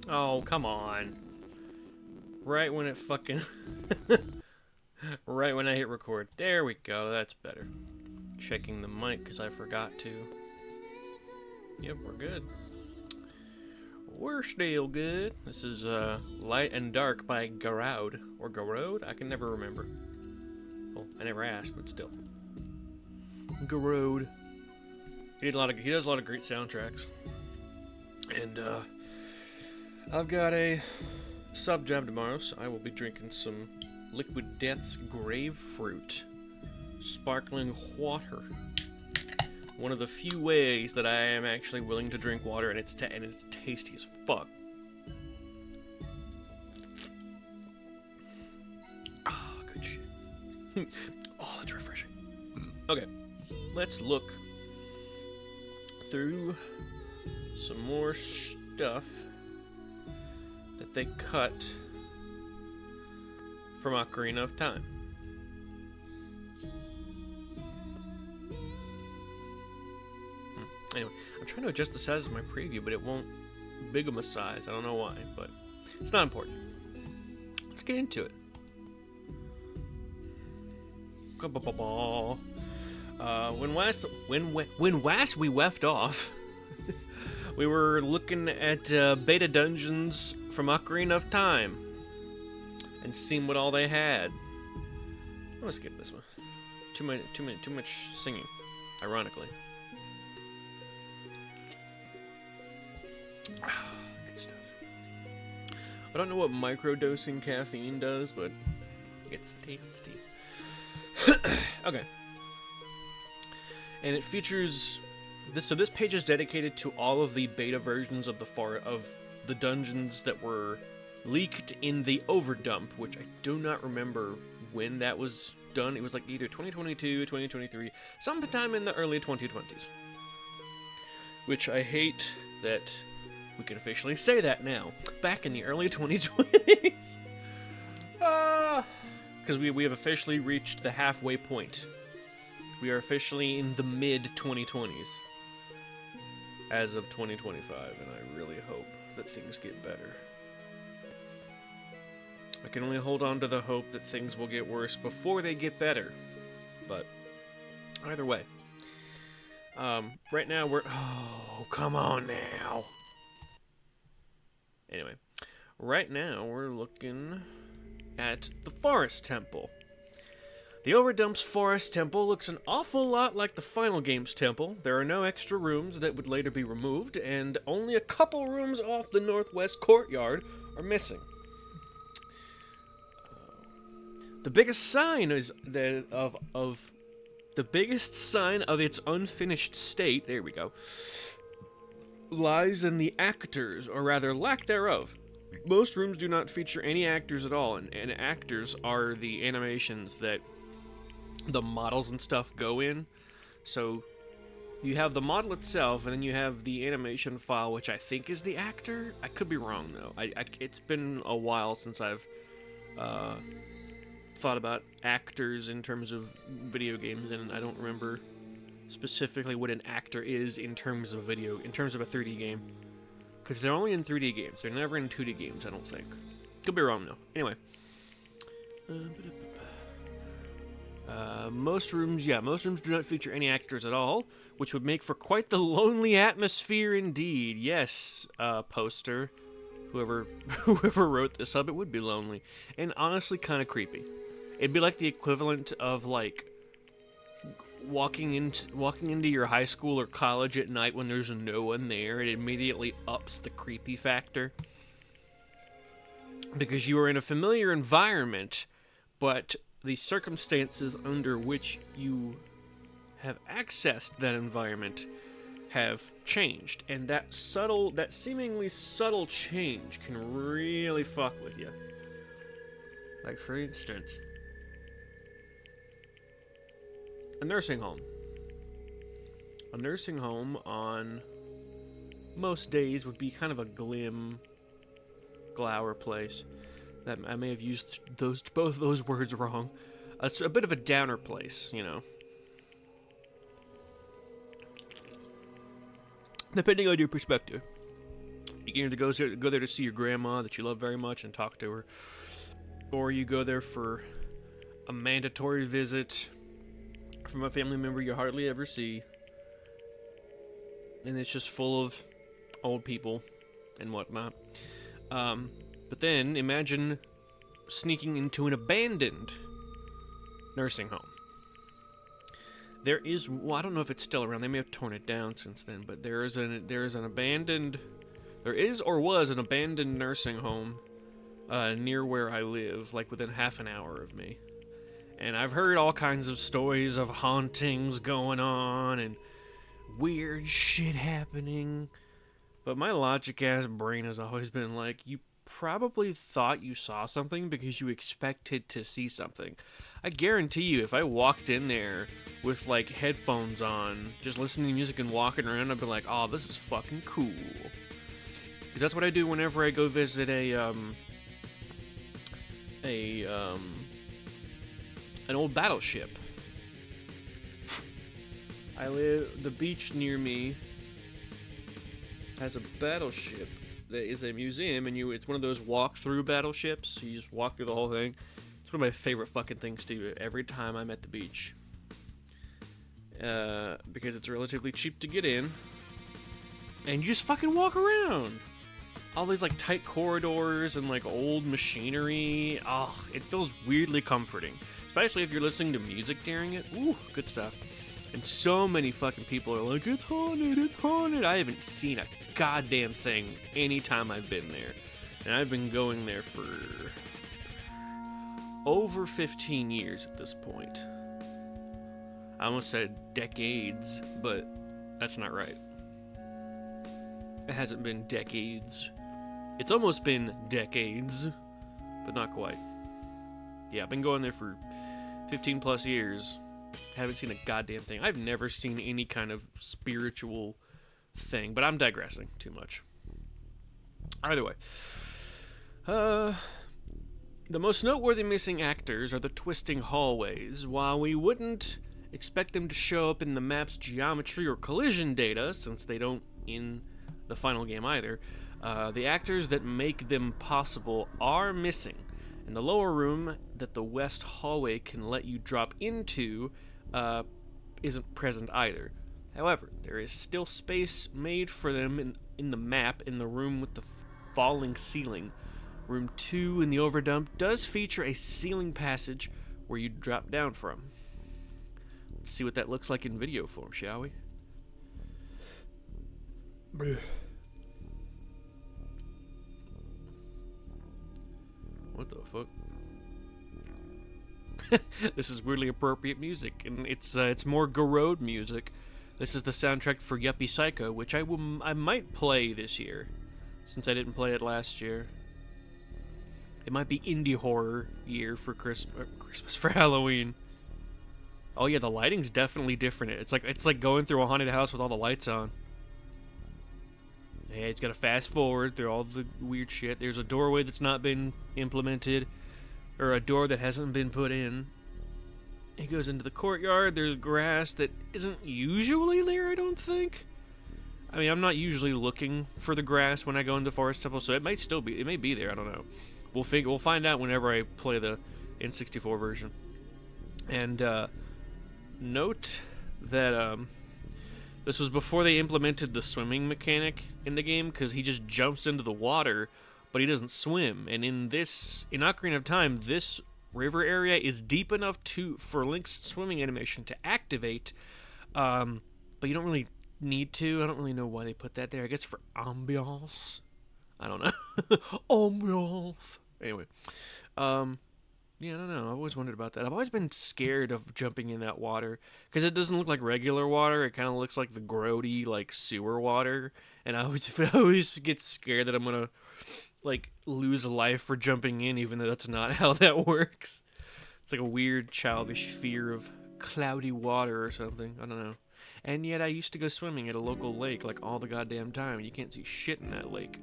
Oh, come on. Right when it fucking... right when I hit record. There we go, that's better. Checking the mic because I forgot to. Yep, we're good. We're still good. This is Light and Dark by Garode. Or Garode? I can never remember. Well, I never asked, but still. Garode. He does a lot of great soundtracks. And I've got a sub job tomorrow, so I will be drinking some Liquid Death's Grapefruit sparkling water. One of the few ways that I am actually willing to drink water, and it's tasty as fuck. Ah, oh, good shit. Oh, that's refreshing. Okay, let's look through some more stuff that they cut from Ocarina of Time. Anyway, I'm trying to adjust the size of my preview, but it won't bigama size. I don't know why, but it's not important. Let's get into it. When last we left off, we were looking at beta dungeons from Ocarina of Time and seeing what all they had. I'm gonna skip this one. Too much singing, ironically. Good stuff. I don't know what microdosing caffeine does, but it's tasty. Okay. And it features this. So this page is dedicated to all of the beta versions of the dungeons that were leaked in the Overdump, which I do not remember when that was done. It was like either 2022, 2023, sometime in the early 2020s. Which I hate that we can officially say that now. Back in the early 2020s. Because we have officially reached the halfway point. We are officially in the mid-2020s. As of 2025, and I really hope that things get better. I can only hold on to the hope that things will get worse before they get better. But, either way. Right now we're... Oh, come on now. Anyway, right now we're looking at the Forest Temple. The Overdump's Forest Temple looks an awful lot like the Final Game's Temple. There are no extra rooms that would later be removed, and only a couple rooms off the northwest courtyard are missing. The biggest sign is that the biggest sign of its unfinished state, there we go, lies in the actors, or rather lack thereof. Most rooms do not feature any actors at all, and actors are the animations that the models and stuff go in. So you have the model itself, and then you have the animation file, which I think is the actor. I could be wrong, though. It's been a while since I've thought about actors in terms of video games, and I don't remember specifically what an actor is in terms of a 3D game. Because they're only in 3D games. They're never in 2D games, I don't think. Could be wrong, though. Anyway. Most rooms do not feature any actors at all, which would make for quite the lonely atmosphere indeed. Yes, poster. Whoever wrote this up, it would be lonely. And honestly, kind of creepy. It'd be like the equivalent of, like, walking into your high school or college at night when there's no one there. It immediately ups the creepy factor. Because you are in a familiar environment, but the circumstances under which you have accessed that environment have changed. And that seemingly subtle change can really fuck with you. Like, for instance, a nursing home. A nursing home on most days would be kind of a glower place. That I may have used both those words wrong. It's a bit of a downer place, you know. Depending on your perspective. You either go there to see your grandma that you love very much and talk to her, or you go there for a mandatory visit from a family member you hardly ever see, and it's just full of old people and whatnot. But then imagine sneaking into an abandoned nursing home. There is, well, I don't know if it's still around. They may have torn it down since then, but there is an abandoned nursing home near where I live, like within half an hour of me. And I've heard all kinds of stories of hauntings going on and weird shit happening. But my logic-ass brain has always been like, you probably thought you saw something because you expected to see something. I guarantee you, if I walked in there with, like, headphones on, just listening to music and walking around, I'd be like, oh, this is fucking cool. Because that's what I do whenever I go visit an old battleship. The beach near me has a battleship that is a museum, and it's one of those walk-through battleships. You just walk through the whole thing. It's one of my favorite fucking things to do every time I'm at the beach. Because it's relatively cheap to get in, and you just fucking walk around. All these, like, tight corridors and, like, old machinery. Oh, it feels weirdly comforting. Especially if you're listening to music during it. Ooh, good stuff. And so many fucking people are like, it's haunted, it's haunted. I haven't seen a goddamn thing any time I've been there. And I've been going there for over 15 years at this point. I almost said decades, but that's not right. It hasn't been decades. It's almost been decades, but not quite. Yeah, I've been going there for 15 plus years. Haven't seen a goddamn thing. I've never seen any kind of spiritual thing, but I'm digressing too much. Either way. The most noteworthy missing actors are the twisting hallways. While we wouldn't expect them to show up in the map's geometry or collision data, since they don't in the final game either, the actors that make them possible are missing. And the lower room that the west hallway can let you drop into isn't present either. However, there is still space made for them in the map in the room with the falling ceiling. Room 2 in the overdump does feature a ceiling passage where you drop down from. Let's see what that looks like in video form, shall we? What the fuck? This is weirdly appropriate music, and it's more Garode music. This is the soundtrack for Yuppie Psycho, which I might play this year, since I didn't play it last year. It might be indie horror year for Christmas for Halloween. Oh yeah, the lighting's definitely different. It's like going through a haunted house with all the lights on. Yeah, it's got to fast forward through all the weird shit. There's a doorway that's not been implemented, or a door that hasn't been put in. It goes into the courtyard. There's grass that isn't usually there, I don't think. I mean, I'm not usually looking for the grass when I go into Forest Temple, so it may be there. I don't know. We'll find out whenever I play the N64 version. And note that this was before they implemented the swimming mechanic in the game, because he just jumps into the water, but he doesn't swim. And in Ocarina of Time, this river area is deep enough for Link's swimming animation to activate, but you don't really need to. I don't really know why they put that there. I guess for ambiance. I don't know. Ambiance. Anyway, yeah, I don't know. I've always wondered about that. I've always been scared of jumping in that water because it doesn't look like regular water. It kind of looks like the grody, like, sewer water. And I always get scared that I'm gonna, like, lose a life for jumping in, even though that's not how that works. It's like a weird childish fear of cloudy water or something. I don't know. And yet I used to go swimming at a local lake like all the goddamn time. You can't see shit in that lake.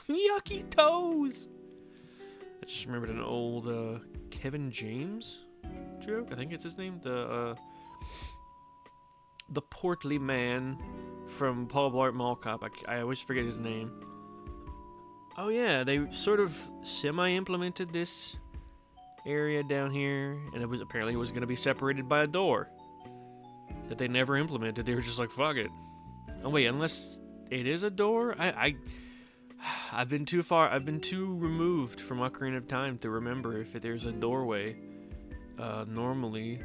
Yucky toes! I just remembered an old Kevin James joke. I think it's his name. the portly man from Paul Blart Mall Cop. I always forget his name. Oh yeah, they sort of semi-implemented this area down here, and it was apparently going to be separated by a door that they never implemented. They were just like, fuck it. Oh wait, unless it is a door? I've been too removed from Ocarina of Time to remember if there's a doorway normally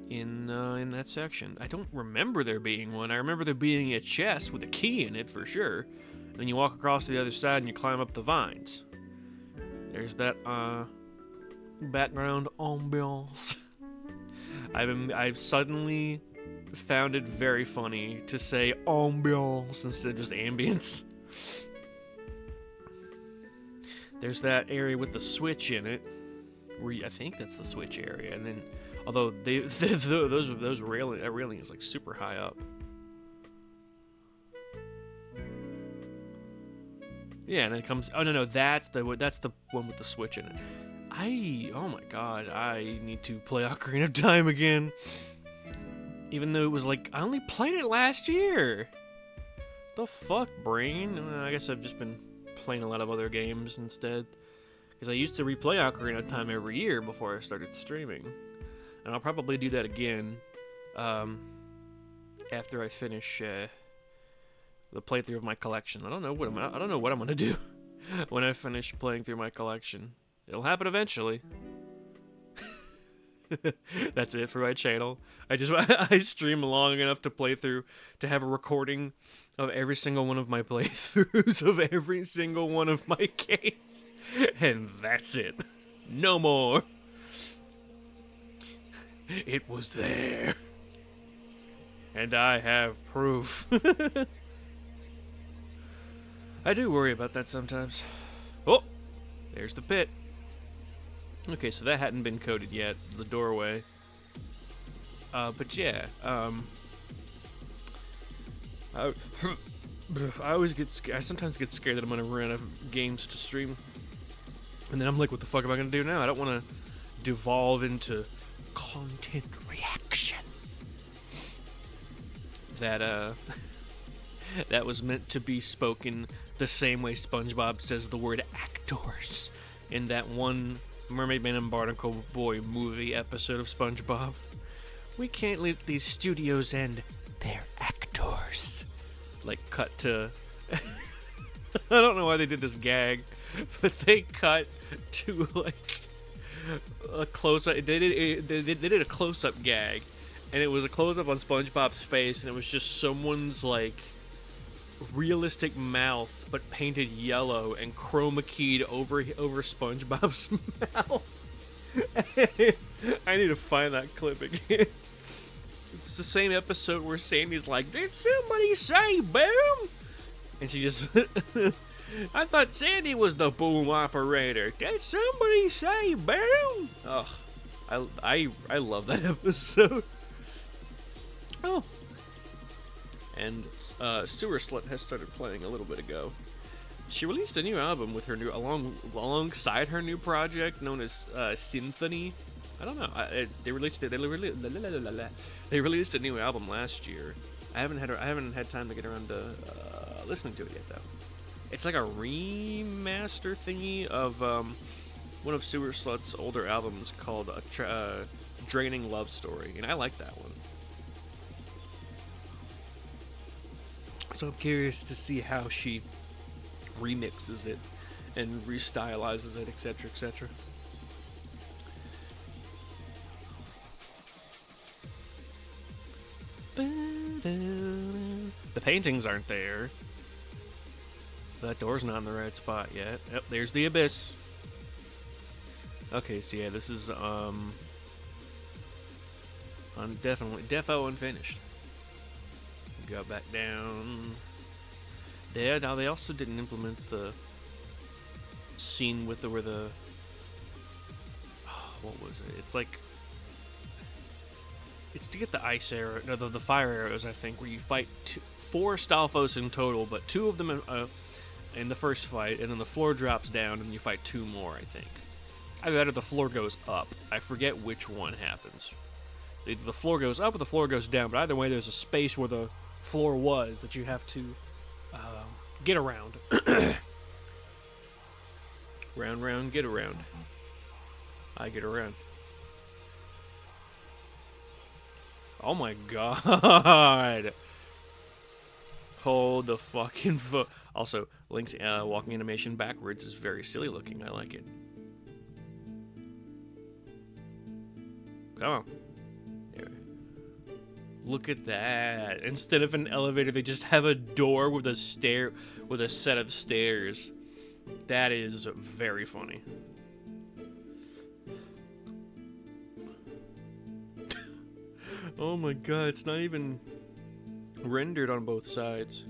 in that section. I don't remember there being one. I remember there being a chest with a key in it for sure. Then you walk across to the other side and you climb up the vines. There's that background ambiance. I've suddenly found it very funny to say ambiance instead of just ambience. There's that area with the switch in it, where I think that's the switch area, and then although those railing is like super high up. Yeah, and then it comes. Oh no, that's the one with the switch in it. Oh my god, I need to play Ocarina of Time again. Even though it was like, I only played it last year. The fuck, brain? I guess I've just been playing a lot of other games instead. Because I used to replay Ocarina of Time every year before I started streaming. And I'll probably do that again after I finish the playthrough of my collection. I don't know what I'm gonna do when I finish playing through my collection. It'll happen eventually. That's it for my channel. I stream long enough to have a recording of every single one of my playthroughs of every single one of my games. And that's it. No more. It was there. And I have proof. I do worry about that sometimes. Oh, there's the pit. Okay, so that hadn't been coded yet, the doorway. But yeah, I sometimes get scared that I'm gonna run out of games to stream. And then I'm like, what the fuck am I gonna do now? I don't wanna devolve into content reaction. That was meant to be spoken the same way SpongeBob says the word actors in that one Mermaid Man and Barnacle Boy movie episode of SpongeBob. We can't let these studios end. They're actors. Like, cut to... I don't know why they did this gag, but they cut to, like, a close-up. They did a close-up gag, and it was a close-up on SpongeBob's face, and it was just someone's, like, realistic mouth, but painted yellow and chroma keyed over SpongeBob's mouth. I need to find that clip again. It's the same episode where Sandy's like, "Did somebody say boom?" And she just, "I thought Sandy was the boom operator. Did somebody say boom?" Oh, I love that episode. Oh. And Sewer Slut has started playing a little bit ago. She released a new album with her new alongside her new project known as Symphony. I don't know. They released it. They released a new album last year. I haven't had time to get around to listening to it yet though. It's like a remaster thingy of one of Sewer Slut's older albums called Draining Love Story, and I like that one. So I'm curious to see how she remixes it and restylizes it, etc., etc. The paintings aren't there. That door's not in the right spot yet. Yep, there's the abyss. Okay, so yeah, this is defo unfinished. Go back down. Yeah, now they also didn't implement the scene with where the what was it? It's like it's to get the ice arrow, no, the fire arrows, I think, where you fight 4 Stalfos in total, but 2 of them in the first fight, and then the floor drops down, and you fight 2 more, I think. Either that or the floor goes up. I forget which one happens. Either the floor goes up or the floor goes down, but either way, there's a space where the floor was that you have to get around. Round, round, get around. I get around. Oh my god. Hold the fucking foot. Also, Link's walking animation backwards is very silly looking. I like it. Come on. There. Look at that. Instead of an elevator, they just have a door with a set of stairs. That is very funny. Oh my god, it's not even rendered on both sides.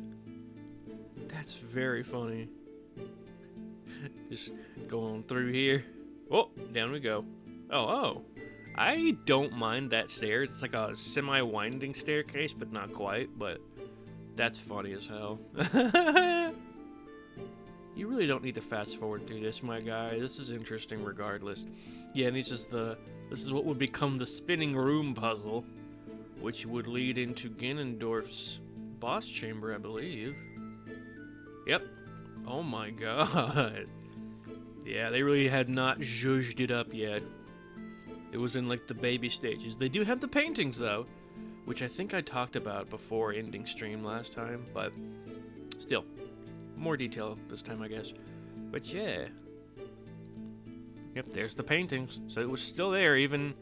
That's very funny. Just going through here. Oh, down we go. Oh. I don't mind that stairs. It's like a semi-winding staircase, but not quite. But that's funny as hell. You really don't need to fast forward through this, my guy. This is interesting regardless. Yeah, and this is what would become the spinning room puzzle, which would lead into Ganondorf's boss chamber, I believe. Yep. Oh my god. Yeah, they really had not zhuzhed it up yet. It was in like the baby stages. They do have the paintings though, which I think I talked about before ending stream last time, but still, more detail this time, I guess. But yeah. Yep, there's the paintings. So it was still there even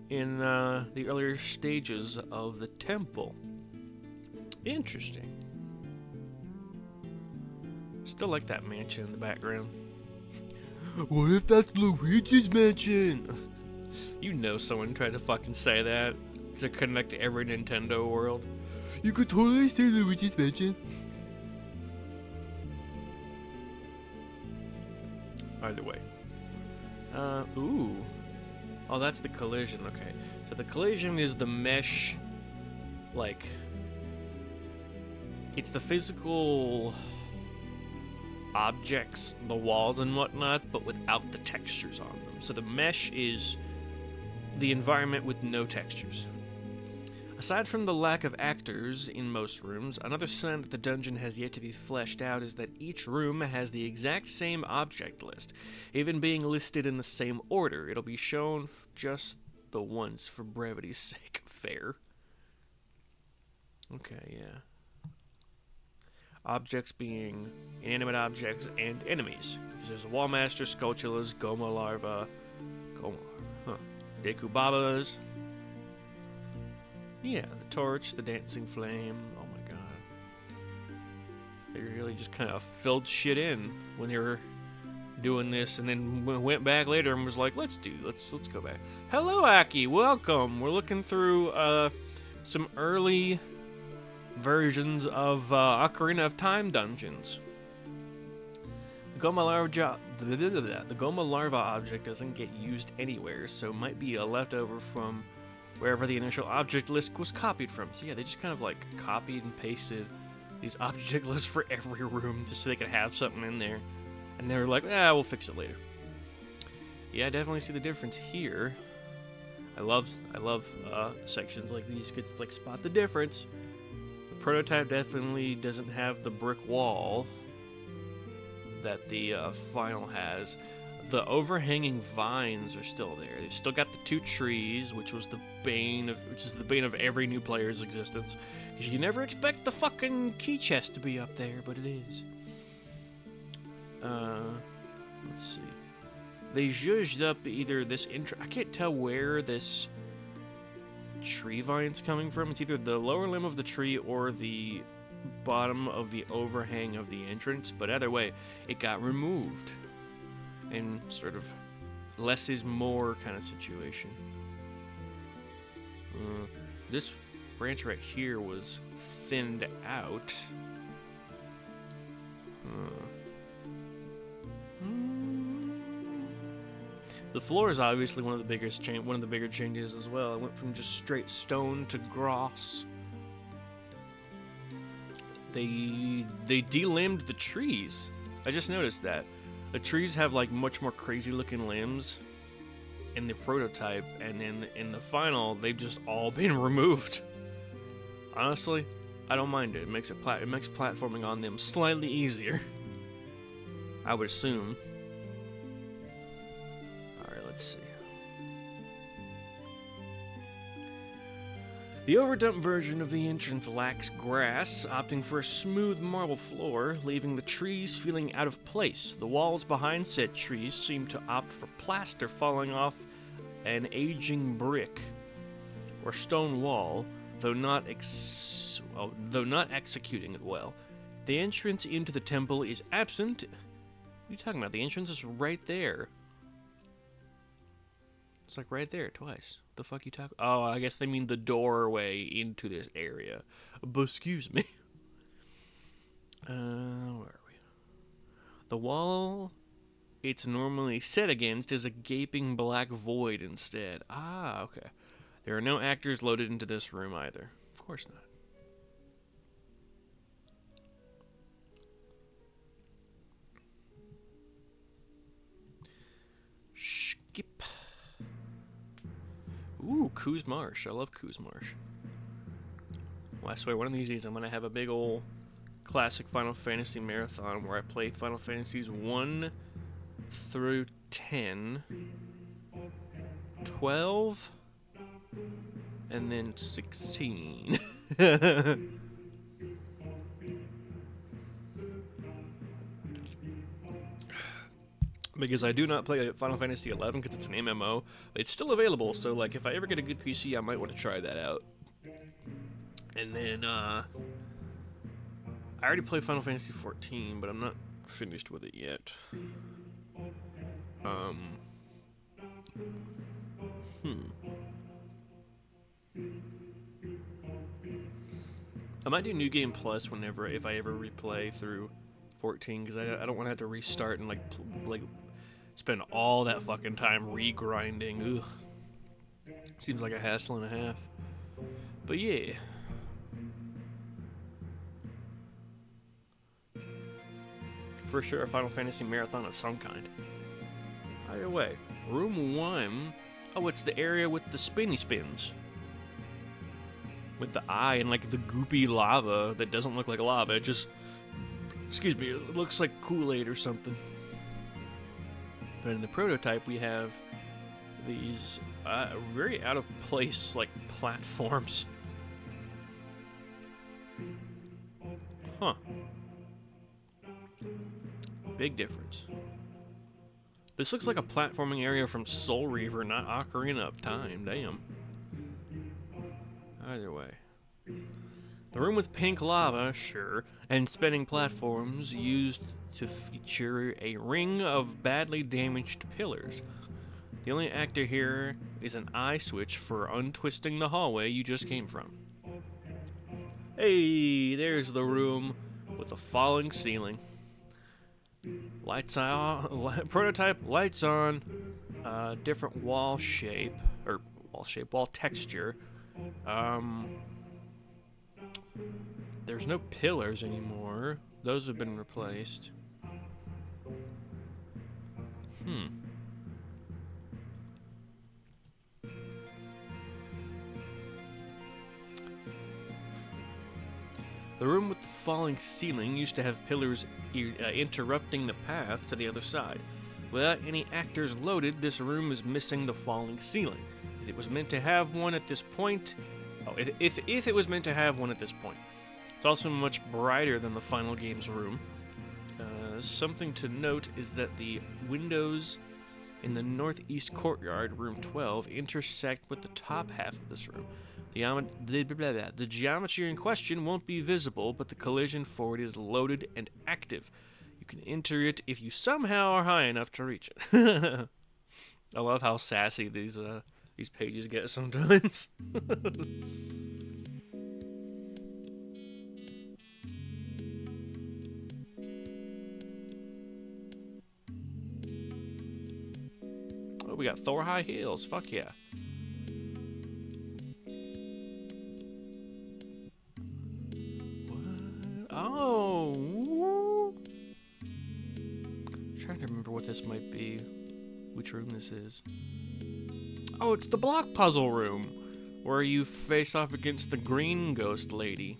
in the earlier stages of the temple. Interesting. Still like that mansion in the background. What if that's Luigi's mansion? You know someone tried to fucking say that to connect to every Nintendo world. You could totally say Luigi's mansion. Either way. Ooh. Oh, that's the collision, okay. So the collision is the mesh, like, it's the physical objects, the walls and whatnot, but without the textures on them. So the mesh is the environment with no textures. Aside from the lack of actors in most rooms, another sign that the dungeon has yet to be fleshed out is that each room has the exact same object list, even being listed in the same order. It'll be shown just the once for brevity's sake. Fair. Okay, yeah. Objects being inanimate objects and enemies. Because there's Wallmaster, Skulltulas, Goma Larva, Deku Babas. Yeah, the torch, the dancing flame. Oh my god. They really just kind of filled shit in when they were doing this, and then went back later and was like, let's go back. Hello, Aki, welcome. We're looking through some early versions of Ocarina of Time dungeons. The Goma Larva object doesn't get used anywhere, so might be a leftover from wherever the initial object list was copied from. So yeah, they just kind of like copied and pasted these object lists for every room just so they could have something in there. And they were like, we'll fix it later. Yeah, I definitely see the difference here. I love sections like these because it's like spot the difference. The prototype definitely doesn't have the brick wall that the final has. The overhanging vines are still there. They've still got the two trees, which is the bane of every new player's existence. Because you never expect the fucking key chest to be up there, but it is. Let's see. They zhuzhed up either this intro. I can't tell where this tree vine's coming from. It's either the lower limb of the tree or the bottom of the overhang of the entrance. But either way, it got removed. In sort of less is more kind of situation. This branch right here was thinned out. The floor is obviously one of the bigger changes as well. It went from just straight stone to grass. They delimbed the trees. I just noticed that. The trees have like much more crazy looking limbs in the prototype, and in the final, they've just all been removed. Honestly, I don't mind it. It makes platforming on them slightly easier, I would assume. Alright, let's see. The overdump version of the entrance lacks grass, opting for a smooth marble floor, leaving the trees feeling out of place. The walls behind said trees seem to opt for plaster falling off an aging brick or stone wall, though not executing it well. The entrance into the temple is absent. What are you talking about? The entrance is right there. It's like right there twice. The fuck you talking? Oh, I guess they mean the doorway into this area. But excuse me. Where are we? The wall it's normally set against is a gaping black void instead. Ah, okay. There are no actors loaded into this room either. Of course not. Skip. Ooh, Coos Marsh. I love Coos Marsh. Well, I swear, one of these days I'm going to have a big ol' classic Final Fantasy marathon where I play Final Fantasies 1 through 10, 12, and then 16. Because I do not play Final Fantasy 11 because it's an MMO, but it's still available, so like if I ever get a good PC, I might want to try that out. And then, I already played Final Fantasy 14, but I'm not finished with it yet. I might do New Game Plus if I ever replay through 14, because I don't want to have to restart and like spend all that fucking time regrinding. Ugh. Seems like a hassle and a half. But yeah. For sure, a Final Fantasy marathon of some kind. Either way, room 1. Oh, it's the area with the spinny spins. With the eye and like the goopy lava that doesn't look like lava. It just, excuse me, it looks like Kool-Aid or something. But in the prototype, we have these very out of place like platforms. Huh. Big difference. This looks like a platforming area from Soul Reaver, not Ocarina of Time. Damn. Either way. The room with pink lava, sure, and spinning platforms used to feature a ring of badly damaged pillars. The only actor here is an eye switch for untwisting the hallway you just came from. Hey, there's the room with the falling ceiling. Lights on, prototype, lights on, different wall texture. There's no pillars anymore. Those have been replaced. The room with the falling ceiling used to have pillars interrupting the path to the other side. Without any actors loaded, this room is missing the falling ceiling. If it was meant to have one at this point... if it was meant to have one at this point. It's also much brighter than the final game's room. Something to note is that the windows in the northeast courtyard, room 12, intersect with the top half of this room. The geometry in question won't be visible, but the collision for it is loaded and active. You can enter it if you somehow are high enough to reach it. I love how sassy these pages get sometimes. Oh, we got Thor high heels. Fuck yeah. Oh, I'm trying to remember what this might be, which room this is. Oh, it's the block puzzle room, where you face off against the green ghost lady.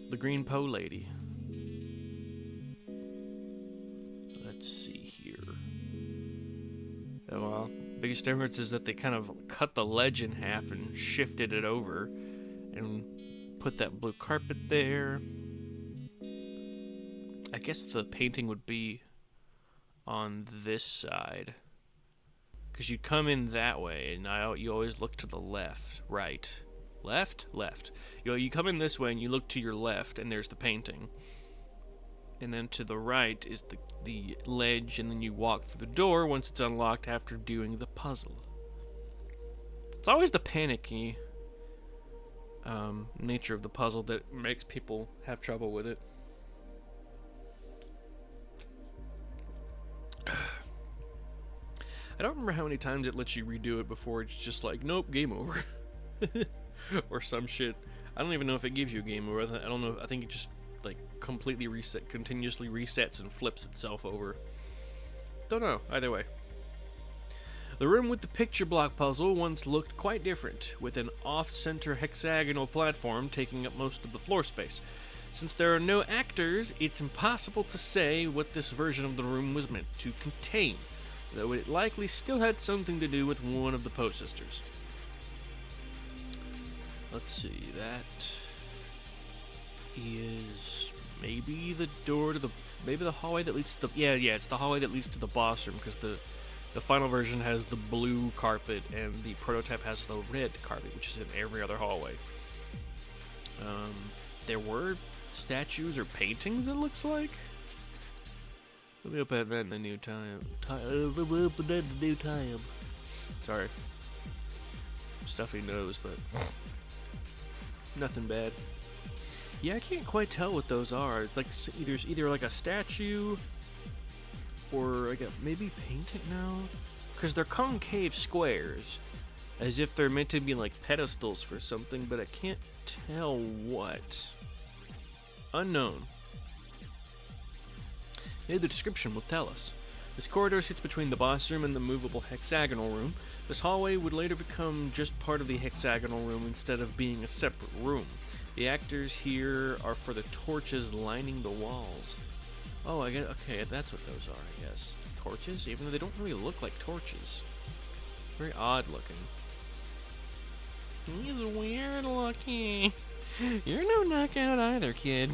The green Poe lady. Let's see here. Oh, well, biggest difference is that they kind of cut the ledge in half and shifted it over and put that blue carpet there. I guess the painting would be on this side, because you come in that way, and you always look to the left, right, left. You come in this way, and you look to your left, and there's the painting, and then to the right is the ledge, and then you walk through the door once it's unlocked after doing the puzzle. It's always the panicky nature of the puzzle that makes people have trouble with it. I don't remember how many times it lets you redo it before it's just like, nope, game over. Or some shit. I don't even know if it gives you a game over. I don't know. I think it just like completely continuously resets and flips itself over. Don't know. Either way. The room with the picture block puzzle once looked quite different, with an off-center hexagonal platform taking up most of the floor space. Since there are no actors, it's impossible to say what this version of the room was meant to contain, though it likely still had something to do with one of the Poe sisters. Let's see, that is maybe the door to maybe the hallway that leads to yeah, it's the hallway that leads to the boss room, because the final version has the blue carpet and the prototype has the red carpet, which is in every other hallway. There were statues or paintings, it looks like. Let me open that in the new time. Sorry. Stuffy nose, but nothing bad. Yeah, I can't quite tell what those are. It's like either like a statue or like a maybe painting now, because they're concave squares, as if they're meant to be like pedestals for something, but I can't tell what. Unknown. Maybe the description will tell us. This corridor sits between the boss room and the movable hexagonal room. This hallway would later become just part of the hexagonal room instead of being a separate room. The actors here are for the torches lining the walls. Oh, I get. Okay, that's what those are, I guess. Torches? Even though they don't really look like torches. Very odd looking. He's weird looking. You're no knockout either, kid.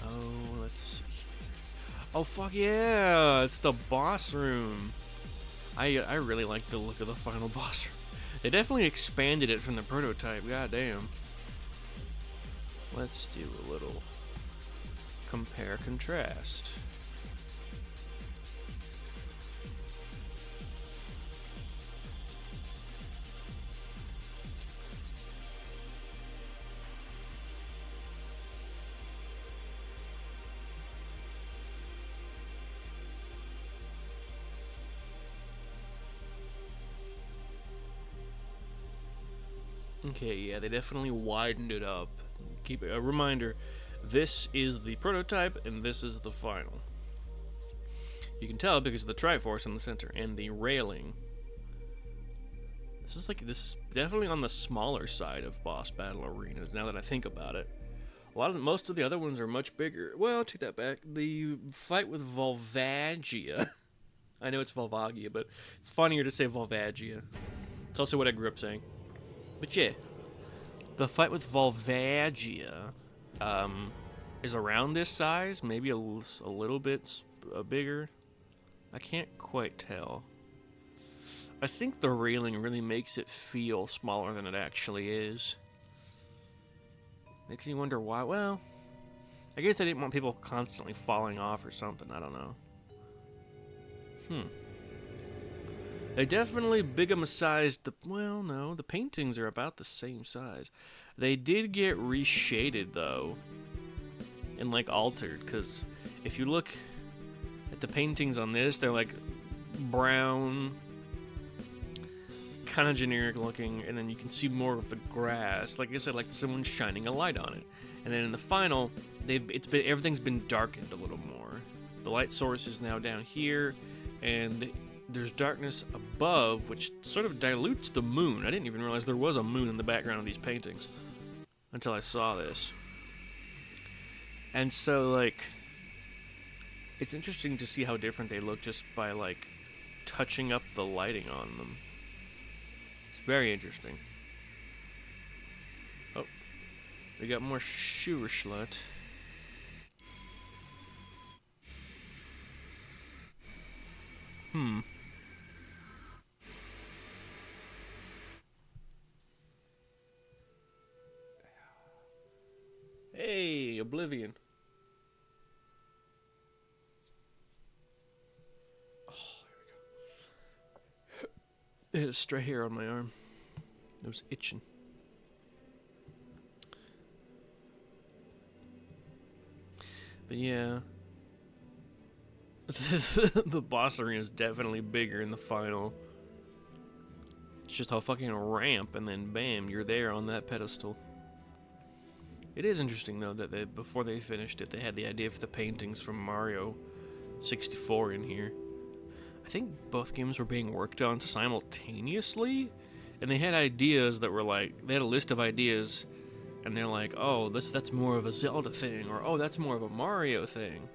Oh, let's see. Oh, fuck yeah! It's the boss room. I really like the look of the final boss room. They definitely expanded it from the prototype, goddamn. Let's do a little compare contrast. Okay, yeah, they definitely widened it up. Keep a reminder, this is the prototype and this is the final. You can tell because of the Triforce in the center and the railing. This is definitely on the smaller side of boss battle arenas, now that I think about it. Most of the other ones are much bigger. Well, take that back. The fight with Volvagia. I know it's Volvagia, but it's funnier to say Volvagia. It's also what I grew up saying. But yeah, the fight with Volvagia is around this size, maybe a little bit bigger. I can't quite tell. I think the railing really makes it feel smaller than it actually is. Makes me wonder why. Well, I guess I didn't want people constantly falling off or something. I don't know. They definitely big-sized the... Well, no, the paintings are about the same size. They did get reshaded, though, and, like, altered, because if you look at the paintings on this, they're, like, brown, kind of generic looking, and then you can see more of the grass. Like I said, like someone's shining a light on it. And then in the final, everything's been darkened a little more. The light source is now down here, and there's darkness above, which sort of dilutes the moon. I didn't even realize there was a moon in the background of these paintings until I saw this. And so, like, it's interesting to see how different they look just by, like, touching up the lighting on them. It's very interesting. Oh, we got more Schuerschlut. Hey, Oblivion. Oh, here we go. I had a stray hair on my arm. It was itching. But yeah. The boss arena is definitely bigger in the final. It's just a fucking ramp, and then bam, you're there on that pedestal. It is interesting, though, that before they finished it, they had the idea for the paintings from Mario 64 in here. I think both games were being worked on simultaneously, and they had ideas that were like, they had a list of ideas, and they're like, oh, that's more of a Zelda thing, or oh, that's more of a Mario thing.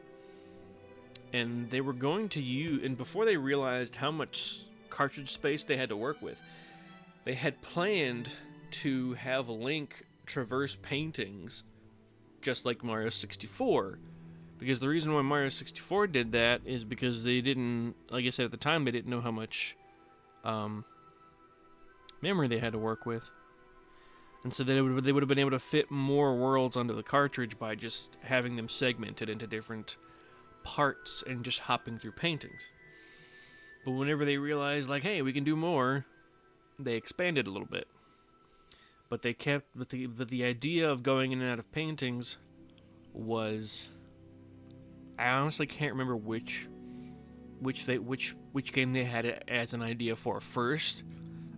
And they were going to use, and before they realized how much cartridge space they had to work with, they had planned to have Link traverse paintings just like Mario 64. Because the reason why Mario 64 did that is because they didn't, like I said at the time, they didn't know how much memory they had to work with. And so they would have been able to fit more worlds onto the cartridge by just having them segmented into different parts and just hopping through paintings. But whenever they realized, like, hey, we can do more, they expanded a little bit. But they kept, but the idea of going in and out of paintings was, I honestly can't remember which game they had it as an idea for first.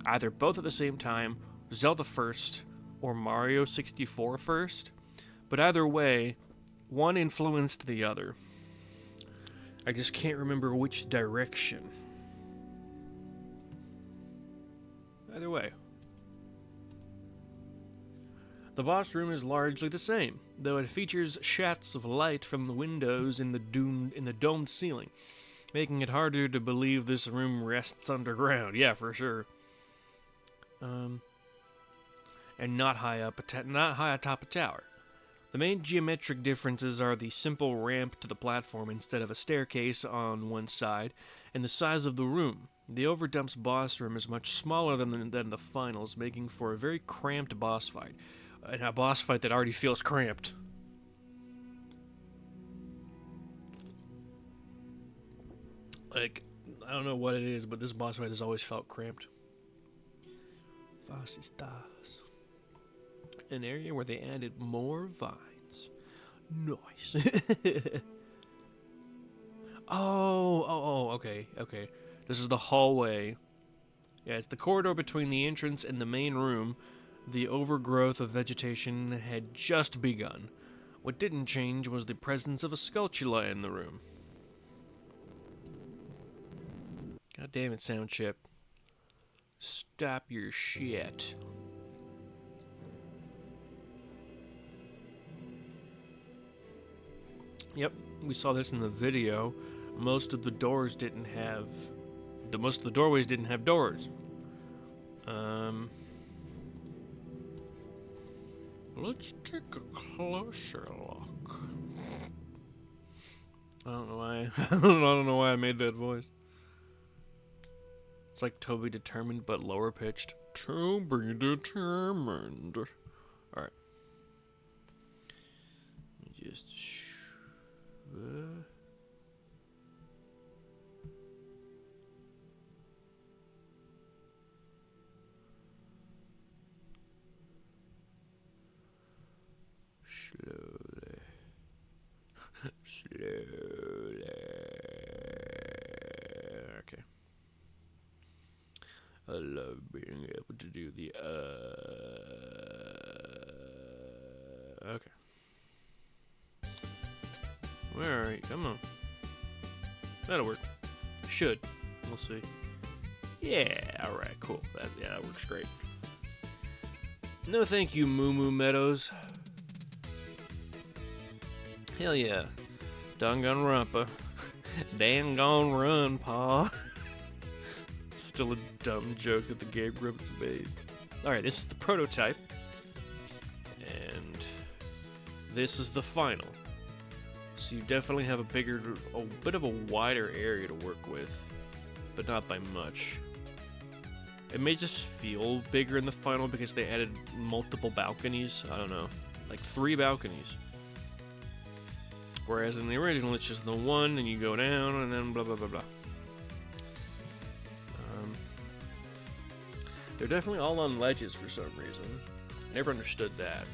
Either both at the same time, Zelda first, or Mario 64 first. But either way, one influenced the other. I just can't remember which direction. Either way. The boss room is largely the same, though it features shafts of light from the windows in the domed ceiling, making it harder to believe this room rests underground. Yeah, for sure. And not high atop a tower. The main geometric differences are the simple ramp to the platform instead of a staircase on one side, and the size of the room. The Overdump's boss room is much smaller than the finals, making for a very cramped boss fight. And a boss fight that already feels cramped. Like, I don't know what it is, but this boss fight has always felt cramped. Fascistas. An area where they added more vines. Nice. Okay. This is the hallway. Yeah, it's the corridor between the entrance and the main room. The overgrowth of vegetation had just begun. What didn't change was the presence of a sculptula in the room. God damn it, sound chip. Stop your shit. Yep, we saw this in the video. Most of the doorways didn't have doors. Let's take a closer look. I don't know why. I don't know why I made that voice. It's like Toby Determined, but lower pitched. Toby Determined. All right. Let me just. Slowly. Okay. I love being able to do the okay. Alright, come on. That'll work. Should. We'll see. Yeah, alright, cool. That works great. No thank you, Moo Moo Meadows. Hell yeah. Doggone rumpa. Dang-gone run, paw. Still a dumb joke that the Game Grumps made. Alright, this is the prototype. And this is the final. So you definitely have a bit of a wider area to work with, but not by much. It may just feel bigger in the final because they added multiple balconies. I don't know, like 3 balconies. Whereas in the original, it's just the one, and you go down, and then blah blah blah blah. They're definitely all on ledges for some reason. Never understood that.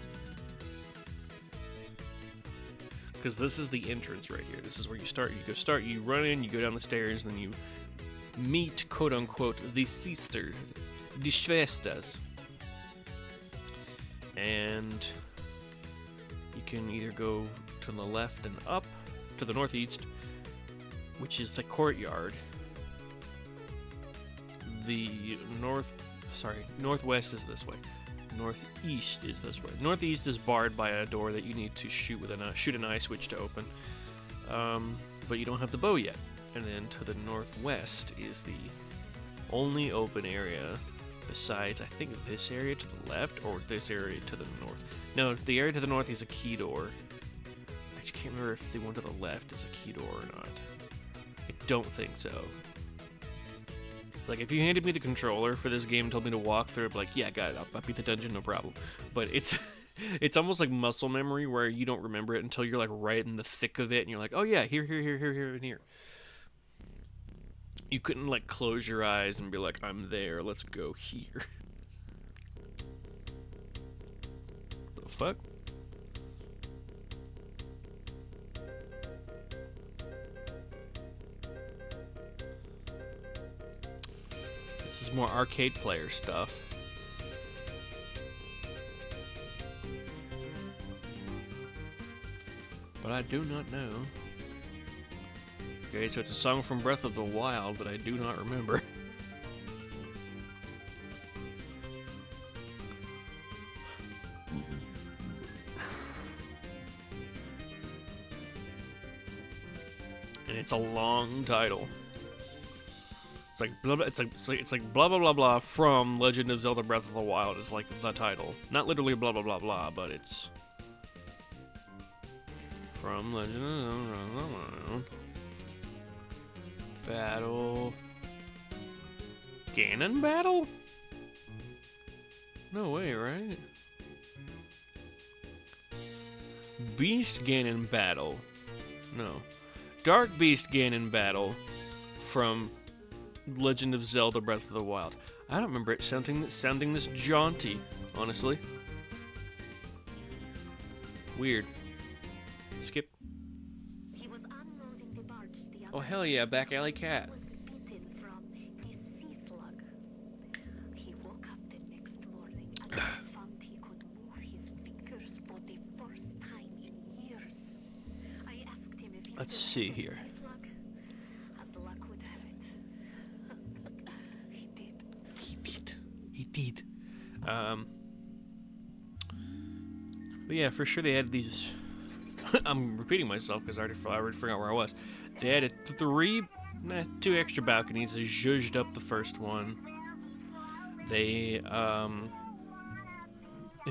Because this is the entrance right here. This is where you start. You run in, you go down the stairs, and then you meet, quote unquote, the sister, die Schwesters. And you can either go to the left and up to the northeast, which is the courtyard. The northwest is this way. Northeast is this way. Northeast is barred by a door that you need to shoot an eye switch to open. But you don't have the bow yet. And then to the northwest is the only open area besides, I think, this area to the left or this area to the north. No, the area to the north is a key door. I just can't remember if the one to the left is a key door or not. I don't think so. Like, if you handed me the controller for this game and told me to walk through it, I'd be like, yeah, got it, I'll beat the dungeon, no problem. But it's almost like muscle memory where you don't remember it until you're, like, right in the thick of it, and you're like, oh yeah, here, and here. You couldn't, like, close your eyes and be like, I'm there, let's go here. The fuck? This is more arcade player stuff. But I do not know. Okay, so it's a song from Breath of the Wild, but I do not remember. And it's a long title. It's like blah, blah, it's like blah blah blah blah from Legend of Zelda Breath of the Wild is like the title. Not literally blah blah blah blah, but it's from Legend of Zelda Breath of the Wild. Battle. Ganon battle? No way, right? Beast Ganon battle. No. Dark Beast Ganon battle from Legend of Zelda Breath of the Wild. I don't remember it sounding this jaunty, honestly. Weird. Skip. Oh hell yeah, back alley cat. Let's see here. He did. But yeah, for sure they had these. I'm repeating myself because I already forgot where I was. They added 2 extra balconies. They zhuzhed up the first one. They,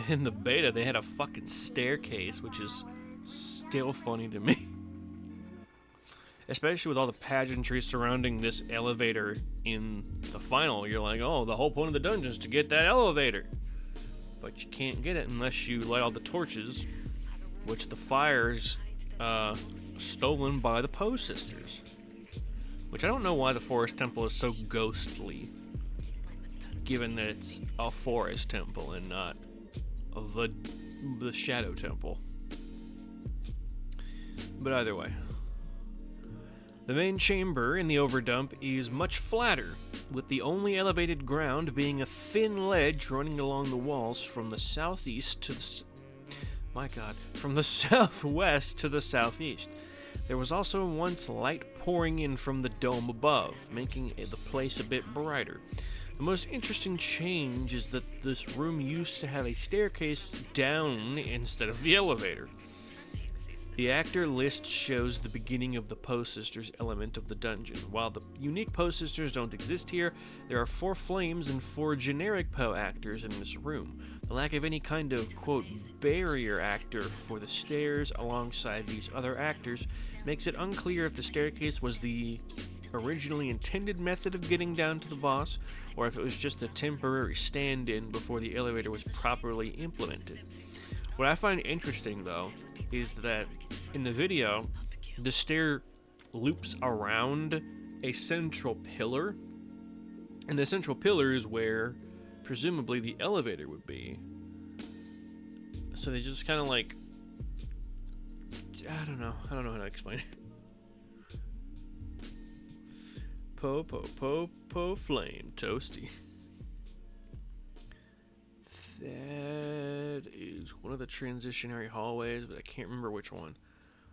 in the beta, they had a fucking staircase, which is still funny to me. Especially with all the pageantry surrounding this elevator in the final. You're like, oh, the whole point of the dungeon is to get that elevator. But you can't get it unless you light all the torches, which the fire's stolen by the Poe sisters. Which I don't know why the Forest Temple is so ghostly, given that it's a Forest Temple and not the Shadow Temple. But either way. The main chamber in the overdump is much flatter with the only elevated ground being a thin ledge running along the walls from the southeast to the from the southwest to the southeast. There was also once light pouring in from the dome above, making the place a bit brighter. The most interesting change is that this room used to have a staircase down instead of the elevator. The actor list shows the beginning of the Poe Sisters element of the dungeon. While the unique Poe Sisters don't exist here, there are 4 flames and 4 generic Poe actors in this room. The lack of any kind of, quote, barrier actor for the stairs alongside these other actors makes it unclear if the staircase was the originally intended method of getting down to the boss, or if it was just a temporary stand-in before the elevator was properly implemented. What I find interesting, though, is that in the video, the stair loops around a central pillar, and the central pillar is where, presumably, the elevator would be. So they just kind of like... I don't know how to explain it. Po flame toasty. That is one of the transitionary hallways, but I can't remember which one.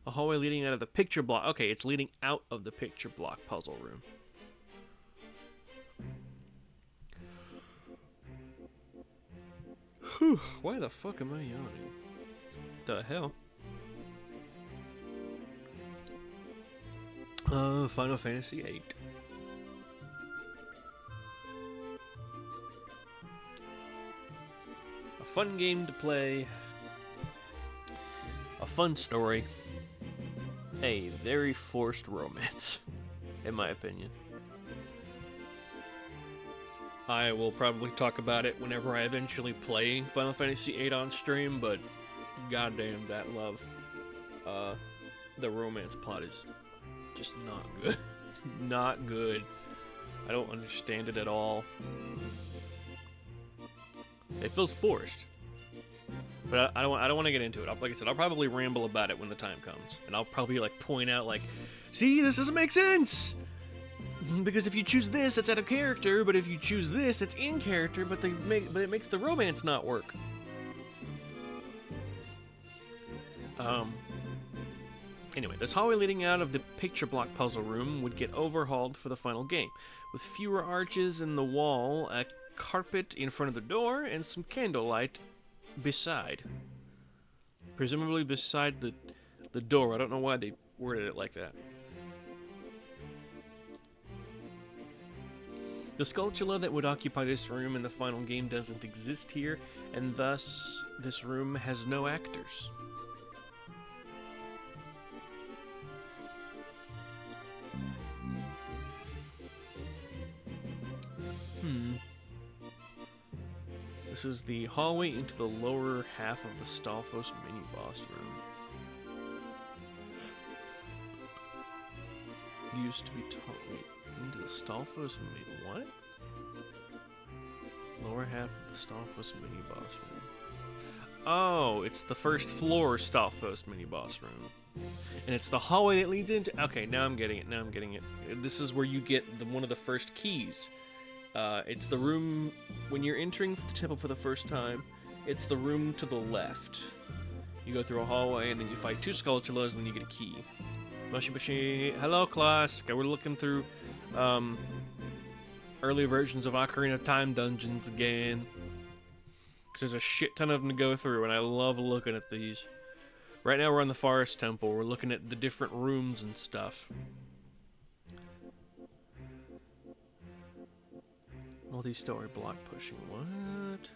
A hallway leading out of the picture block. Okay, it's leading out of the picture block puzzle room. Whew, why the fuck am I yawning? The hell? Final Fantasy VIII. A fun game to play. A fun story. A very forced romance, in my opinion. I will probably talk about it whenever I eventually play Final Fantasy VIII on stream, but goddamn that love. The romance plot is just not good. Not good. I don't understand it at all. It feels forced. But I don't want to get into it. Like I said, I'll probably ramble about it when the time comes. And I'll probably like point out like, see, this doesn't make sense! Because if you choose this, it's out of character, but if you choose this, it's in character, but it makes the romance not work. Anyway, this hallway leading out of the picture block puzzle room would get overhauled for the final game, with fewer arches in the wall, a carpet in front of the door, and some candlelight beside. Presumably beside the door. I don't know why they worded it like that. The sculptula that would occupy this room in the final game doesn't exist here, and thus this room has no actors. This is the hallway into the lower half of the Stalfos mini-boss room. Used to be taught. Wait, into the Stalfos mini. What? Lower half of the Stalfos mini-boss room. Oh, it's the first floor Stalfos mini-boss room. And it's the hallway that leads into... Okay, now I'm getting it. This is where you get one of the first keys. It's the room, when you're entering the temple for the first time, it's the room to the left. You go through a hallway, and then you fight 2 sculptulas, and then you get a key. Mushy mushy. Hello, class. We're looking through, early versions of Ocarina of Time dungeons again. 'Cause there's a shit ton of them to go through, and I love looking at these. Right now we're on the Forest Temple. We're looking at the different rooms and stuff. Multi-story block pushing. What?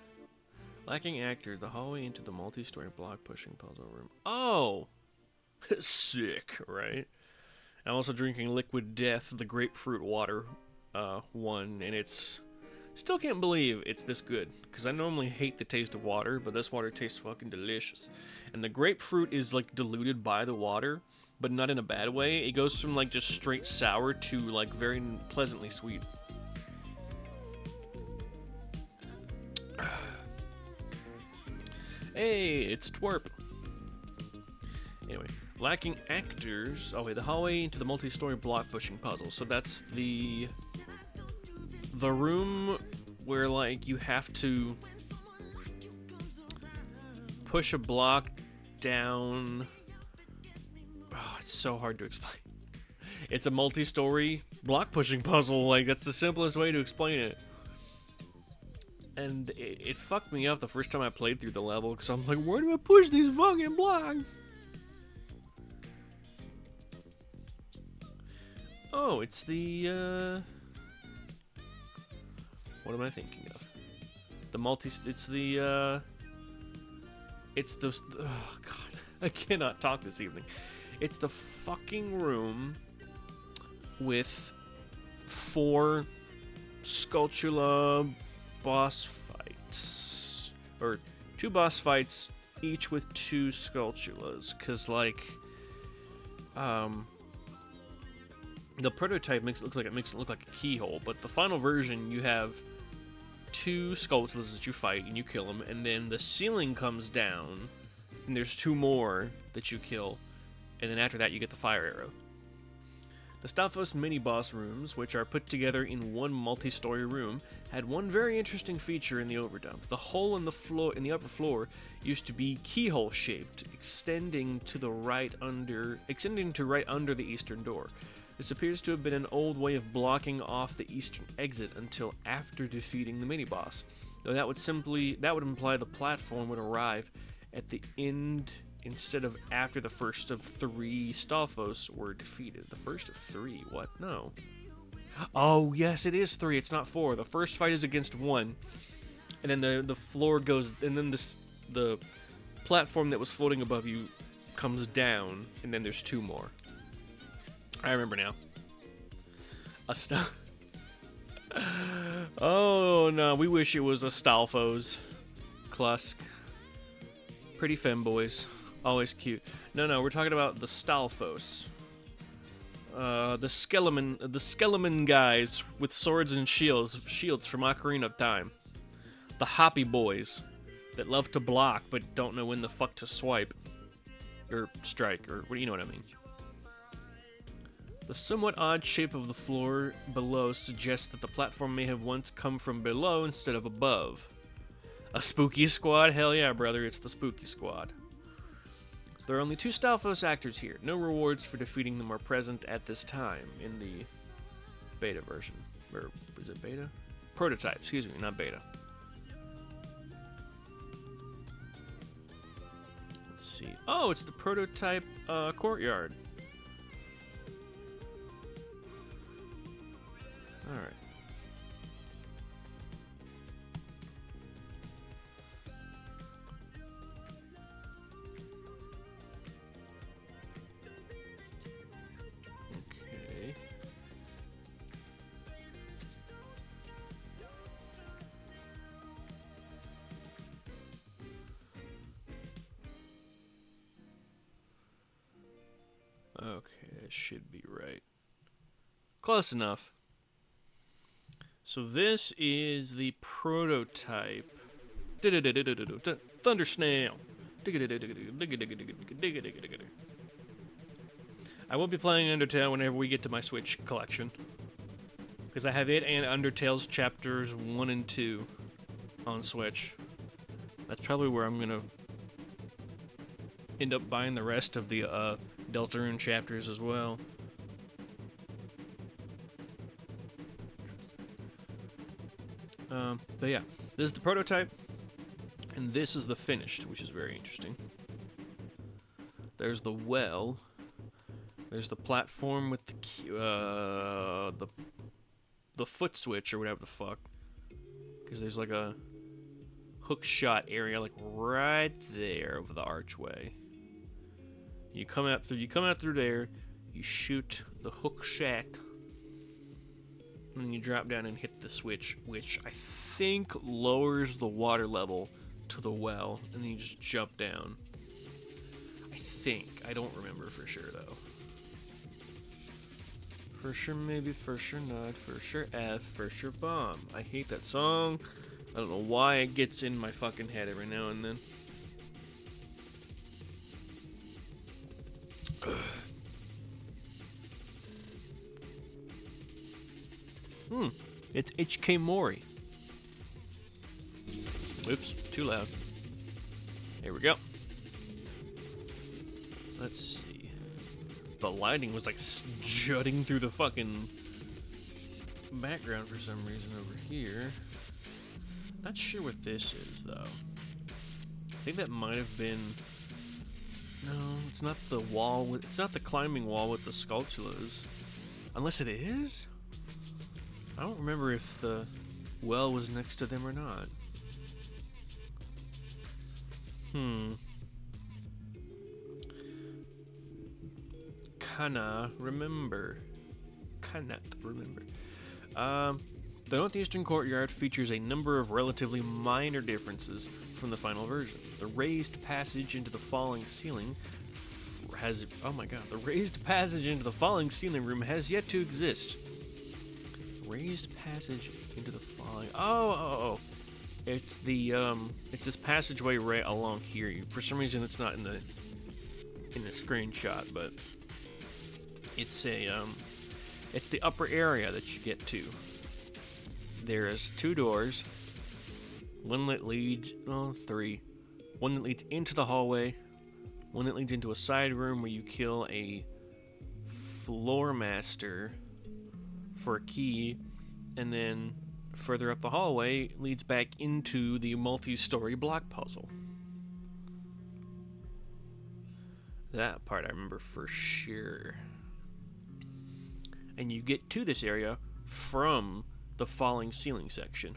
Lacking actor. The hallway into the multi-story block pushing puzzle room. Oh! Sick, right? I'm also drinking Liquid Death, the grapefruit water one, and it's... Still can't believe it's this good, because I normally hate the taste of water, but this water tastes fucking delicious. And the grapefruit is, like, diluted by the water, but not in a bad way. It goes from, like, just straight sour to, like, very pleasantly sweet. Hey, it's Twerp. Anyway, lacking actors. Oh wait, the hallway into the multi-story block pushing puzzle. So that's the the room where, like, you have to push a block down. Oh, it's so hard to explain. It's a multi-story block pushing puzzle. Like, that's the simplest way to explain it. And it fucked me up the first time I played through the level, because I'm like, where do I push these fucking blocks? Oh, it's the, what am I thinking of? It's the, oh god, I cannot talk this evening. It's the fucking room with 4 Sculptula boss fights, or 2 boss fights, each with 2 Sculptulas, because, like, the prototype makes it look like a keyhole, but the final version, you have 2 Sculptulas that you fight, and you kill them, and then the ceiling comes down, and there's 2 more that you kill, and then after that, you get the fire arrow. The Stalfos mini-boss rooms, which are put together in one multi-story room, had one very interesting feature in the overdump. The hole in the floor, in the upper floor, used to be keyhole-shaped, extending to right under the eastern door. This appears to have been an old way of blocking off the eastern exit until after defeating the mini-boss, though that would imply the platform would arrive at the end instead of after the first of 3 Stalfos were defeated. The first of 3? What? No. Oh, yes, it is 3. It's not 4. The first fight is against 1, and then the floor goes, and then the platform that was floating above you comes down, and then there's 2 more. I remember now. Oh, no, we wish it was a Stalfos. Klusk. Pretty femboys. Always cute. No, we're talking about the Stalfos. The Skeleman guys with swords and shields from Ocarina of Time. The hoppy boys that love to block but don't know when the fuck to swipe. Or strike, or what, you know what I mean. The somewhat odd shape of the floor below suggests that the platform may have once come from below instead of above. A spooky squad? Hell yeah, brother, it's the spooky squad. There are only 2 Stalfos actors here. No rewards for defeating them are present at this time in the beta version. Or, is it beta? Prototype, excuse me, not beta. Let's see. Oh, it's the prototype courtyard. Alright. Okay. Okay, that should be right. Close enough. So this is the prototype. Thunder Snail. I will be playing Undertale whenever we get to my Switch collection, because I have it and Undertale's chapters 1 and 2 on Switch. That's probably where I'm gonna end up buying the rest of the Deltarune chapters as well. But yeah, this is the prototype, and this is the finished, which is very interesting. There's the well. There's the platform with the foot switch or whatever the fuck, because there's like a hook shot area like right there over the archway. You come out through there. You shoot the hook shot. And then you drop down and hit the switch, which I think lowers the water level to the well, and then you just jump down. I think. I don't remember for sure, though. For sure maybe, for sure not, for sure F, for sure bomb. I hate that song. I don't know why it gets in my fucking head every now and then. It's HK Mori. Oops, too loud. There we go. Let's see. The lighting was like jutting through the fucking background for some reason over here. Not sure what this is though. I think that might have been. No, it's not the wall. It's not the climbing wall with the sculptulas. Unless it is? I don't remember if the well was next to them or not. Cannot remember. The northeastern courtyard features a number of relatively minor differences from the final version. The raised passage into the falling ceiling has... Oh my god. The raised passage into the falling ceiling room has yet to exist. Raised passage into the falling... Oh. It's the, it's this passageway right along here. For some reason, it's not in the screenshot, but it's it's the upper area that you get to. There's 2 doors. One that leads, three. One that leads into the hallway. One that leads into a side room where you kill a floor master for a key, and then further up the hallway leads back into the multi-story block puzzle. That part I remember for sure. And you get to this area from the falling ceiling section.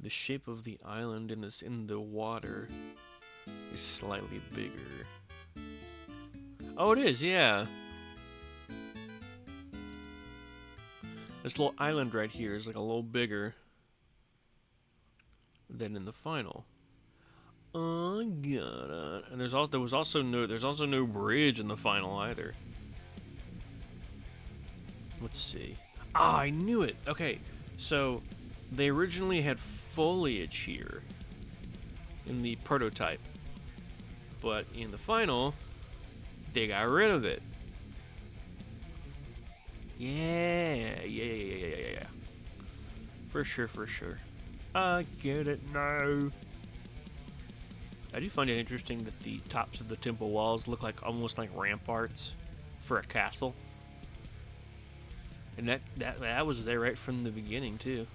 The shape of the island in the water is slightly bigger. Oh, it is, yeah. This little island right here is like a little bigger than in the final. Oh god! And there's also no bridge in the final either. Let's see. Ah, I knew it. Okay, so they originally had foliage here in the prototype, but in the final, they got rid of it. Yeah. For sure. I get it now. I do find it interesting that the tops of the temple walls look like almost like ramparts for a castle. And that was there right from the beginning too.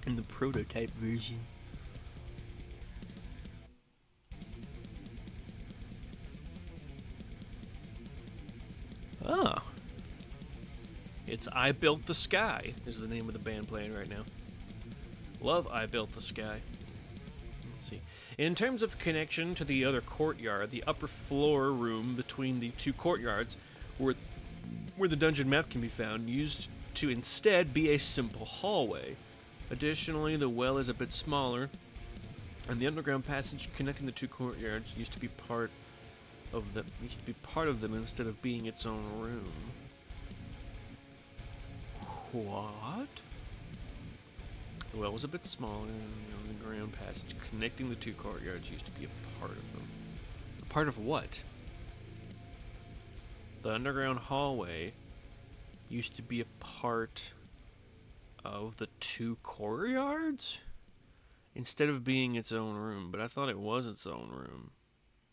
In the prototype version. Oh. It's I Built the Sky is the name of the band playing right now. Love I Built the Sky. Let's see. In terms of connection to the other courtyard, the upper floor room between the 2 courtyards where the dungeon map can be found used to instead be a simple hallway. Additionally, the well is a bit smaller, and the underground passage connecting the 2 courtyards used to be part of them instead of being its own room. What? The well was a bit smaller, and the underground passage connecting the 2 courtyards used to be a part of them. A part of what? The underground hallway used to be a part of the 2 courtyards instead of being its own room, but I thought it was its own room.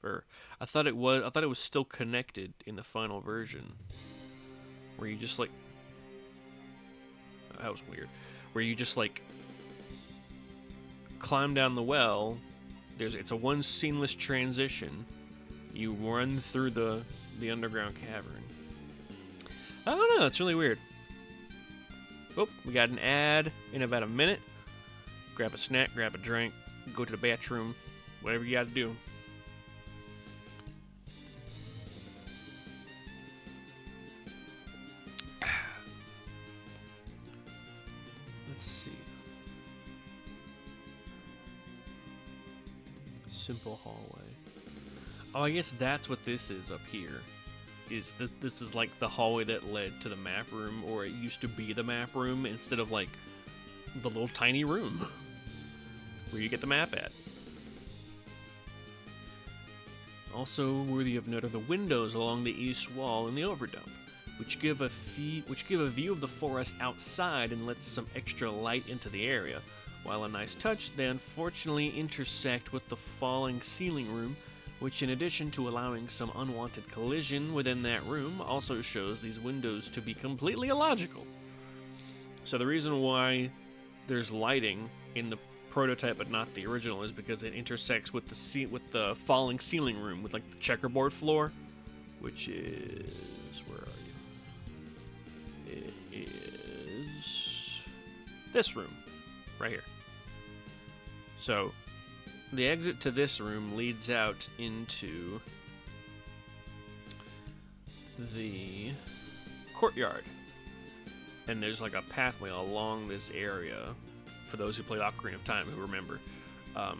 Or I thought it was still connected in the final version. Where you just like that was weird. Where you just like climb down the well. It's a one seamless transition. You run through the underground cavern. I don't know, it's really weird. Oh, we got an ad in about a minute. Grab a snack, grab a drink, go to the bathroom, whatever you gotta do. Let's see. Simple hallway. Oh, I guess that's what this is up here. This is like the hallway that led to the map room, or it used to be the map room instead of like the little tiny room where you get the map at. Also worthy of note are the windows along the east wall in the overdump, which give a view of the forest outside and lets some extra light into the area. While a nice touch, they unfortunately intersect with the falling ceiling room, which in addition to allowing some unwanted collision within that room, also shows these windows to be completely illogical. So the reason why there's lighting in the prototype but not the original is because it intersects with the falling ceiling room with like the checkerboard floor, which is, where are you? It is this room right here. So the exit to this room leads out into the courtyard, and there's like a pathway along this area for those who played Ocarina of Time who remember. And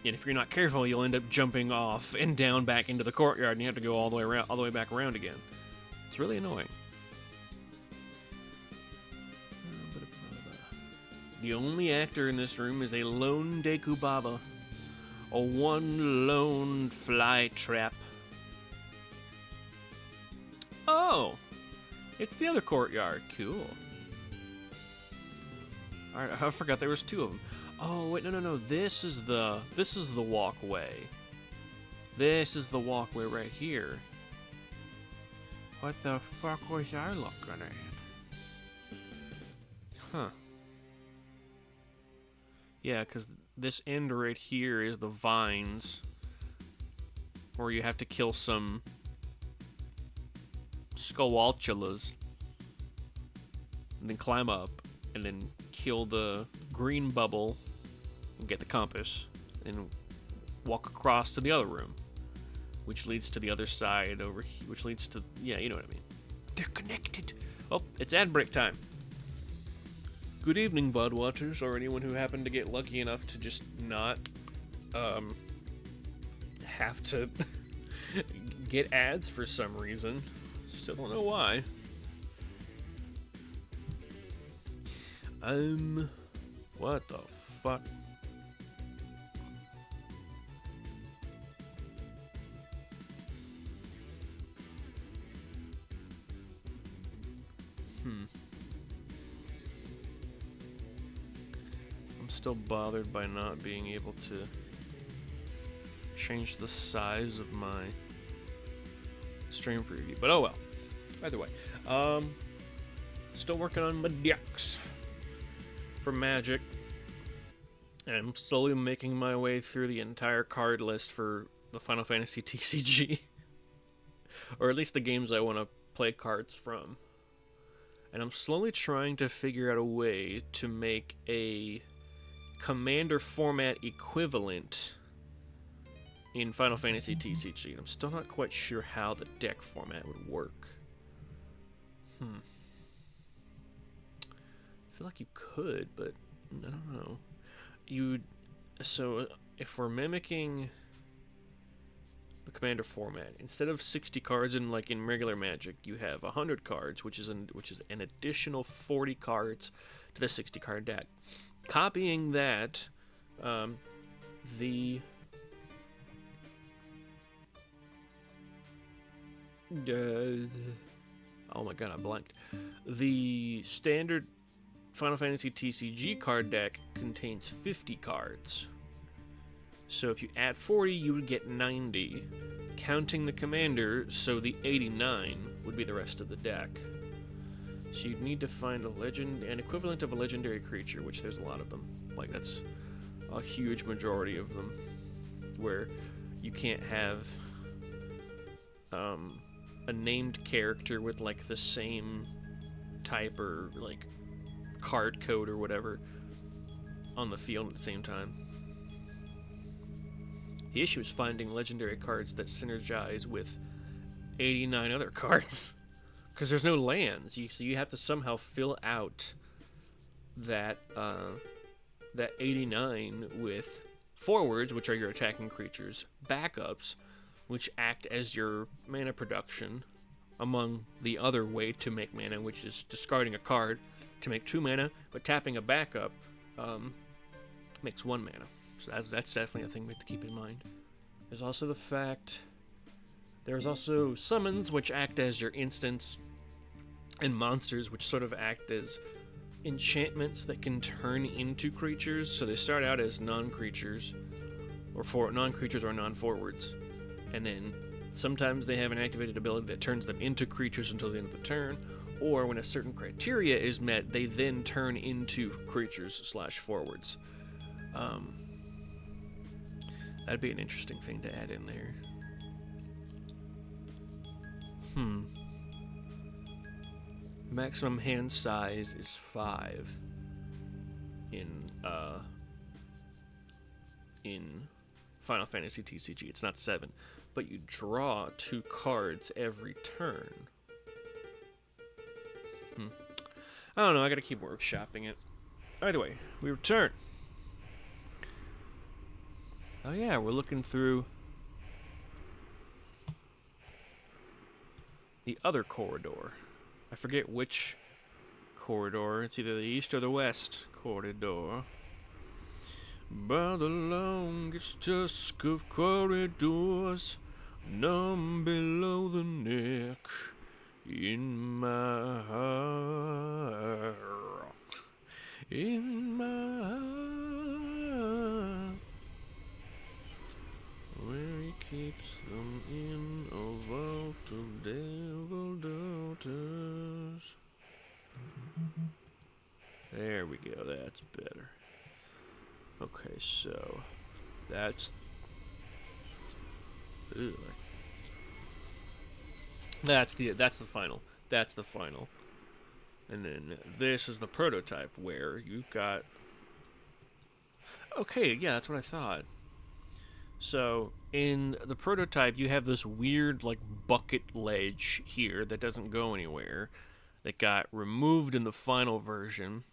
if you're not careful, you'll end up jumping off and down back into the courtyard, and you have to go all the way back around again. It's really annoying. The only actor in this room is a lone Deku Baba, a one lone fly trap. Oh, it's the other courtyard. Cool. Alright, I forgot there was two of them. Oh, wait, no. This is the walkway. This is the walkway right here. What the fuck was I looking at? Huh. Yeah, because this end right here is the vines, where you have to kill some Skulltulas, and then climb up, and then kill the green bubble, and get the compass, and walk across to the other room, which leads to the other side over here, which leads to, yeah, you know what I mean. They're connected. Oh, it's ad break time. Good evening, VOD watchers, or anyone who happened to get lucky enough to just not have to get ads for some reason. Still don't know why. What the fuck? I'm still bothered by not being able to change the size of my stream preview, but oh well. Either way, still working on my decks for Magic, and I'm slowly making my way through the entire card list for the Final Fantasy TCG, or at least the games I want to play cards from. And I'm slowly trying to figure out a way to make a Commander format equivalent in Final Fantasy TCG. I'm still not quite sure how the deck format would work. I feel like you could, but I don't know. So if we're mimicking the Commander format, instead of 60 cards in regular Magic, you have 100 cards, which is an additional 40 cards to the 60 card deck. Copying that, oh my god, I blanked. The standard Final Fantasy TCG card deck contains 50 cards. So if you add 40, you would get 90. Counting the Commander, so the 89 would be the rest of the deck. So you'd need to find an equivalent of a legendary creature, which there's a lot of them. Like, that's a huge majority of them. Where you can't have a named character with the same type or card code or whatever on the field at the same time. The issue is finding legendary cards that synergize with 89 other cards, because there's no lands. So you have to somehow fill out that 89 with forwards, which are your attacking creatures, backups, which act as your mana production, among the other way to make mana, which is discarding a card to make 2 mana, but tapping a backup makes 1 mana. So that's definitely a thing we have to keep in mind. There's also the fact There's also summons, which act as your instants, and monsters, which sort of act as enchantments that can turn into creatures. So they start out as non-creatures, or non-creatures or non-forwards, and then sometimes they have an activated ability that turns them into creatures until the end of the turn, or when a certain criteria is met, they then turn into creatures/forwards. That'd be an interesting thing to add in there. Maximum hand size is 5 in Final Fantasy TCG. It's not 7, but you draw 2 cards every turn. I don't know, I gotta keep workshopping it. Either way, we return. Oh yeah, we're looking through the other corridor. I forget which corridor. It's either the east or the west corridor. By the longest dusk of corridors, numb below the neck, in my heart, in my heart, where he keeps them in a vault of devil daughters. There we go, that's better. Okay, so that's the final. That's the final. And then this is the prototype where you've got. Okay, yeah, that's what I thought. So in the prototype, you have this weird like bucket ledge here that doesn't go anywhere, that got removed in the final version.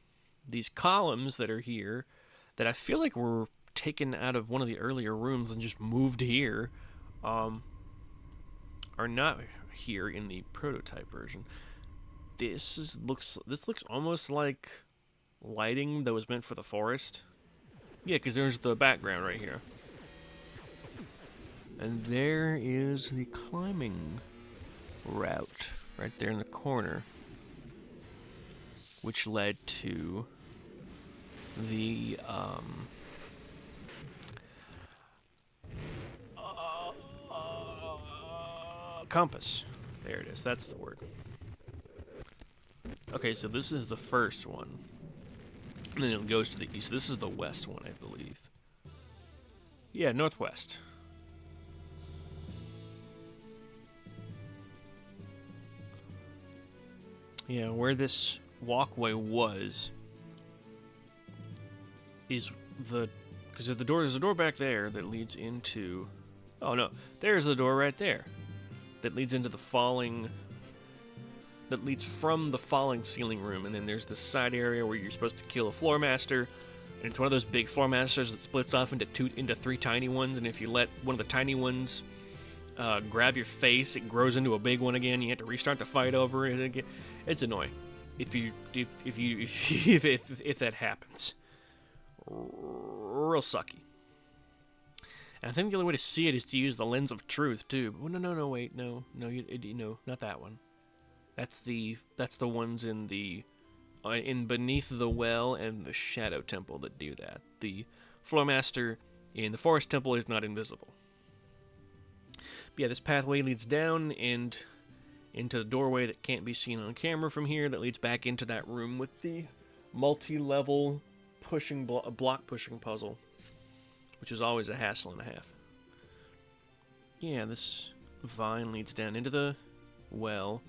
These columns that are here, that I feel like were taken out of one of the earlier rooms and just moved here, are not here in the prototype version. This looks almost like lighting that was meant for the forest. Yeah, because there's the background right here. And there is the climbing route right there in the corner, which led to the compass. There it is. That's the word. Okay, so this is the first one. And then it goes to the east. This is the west one, I believe. Yeah, northwest. Yeah, where this walkway was is because there's a door back there that leads into. Oh no, there's the door right there that leads into the falling. That leads from the falling ceiling room, and then there's this side area where you're supposed to kill a floor master, and it's one of those big floor masters that splits off into 3 tiny ones, and if you let one of the tiny ones grab your face, it grows into a big one again. You have to restart the fight over it again. It's annoying if that happens. Real sucky. And I think the only way to see it is to use the lens of truth too. Oh, no, wait, no, not that one. That's the ones in the in Beneath the Well and the Shadow Temple that do that. The Floor Master in the Forest Temple is not invisible. But yeah, this pathway leads down and into the doorway that can't be seen on camera from here, that leads back into that room with the multi-level block pushing puzzle, which is always a hassle and a half. Yeah, this vine leads down into the well,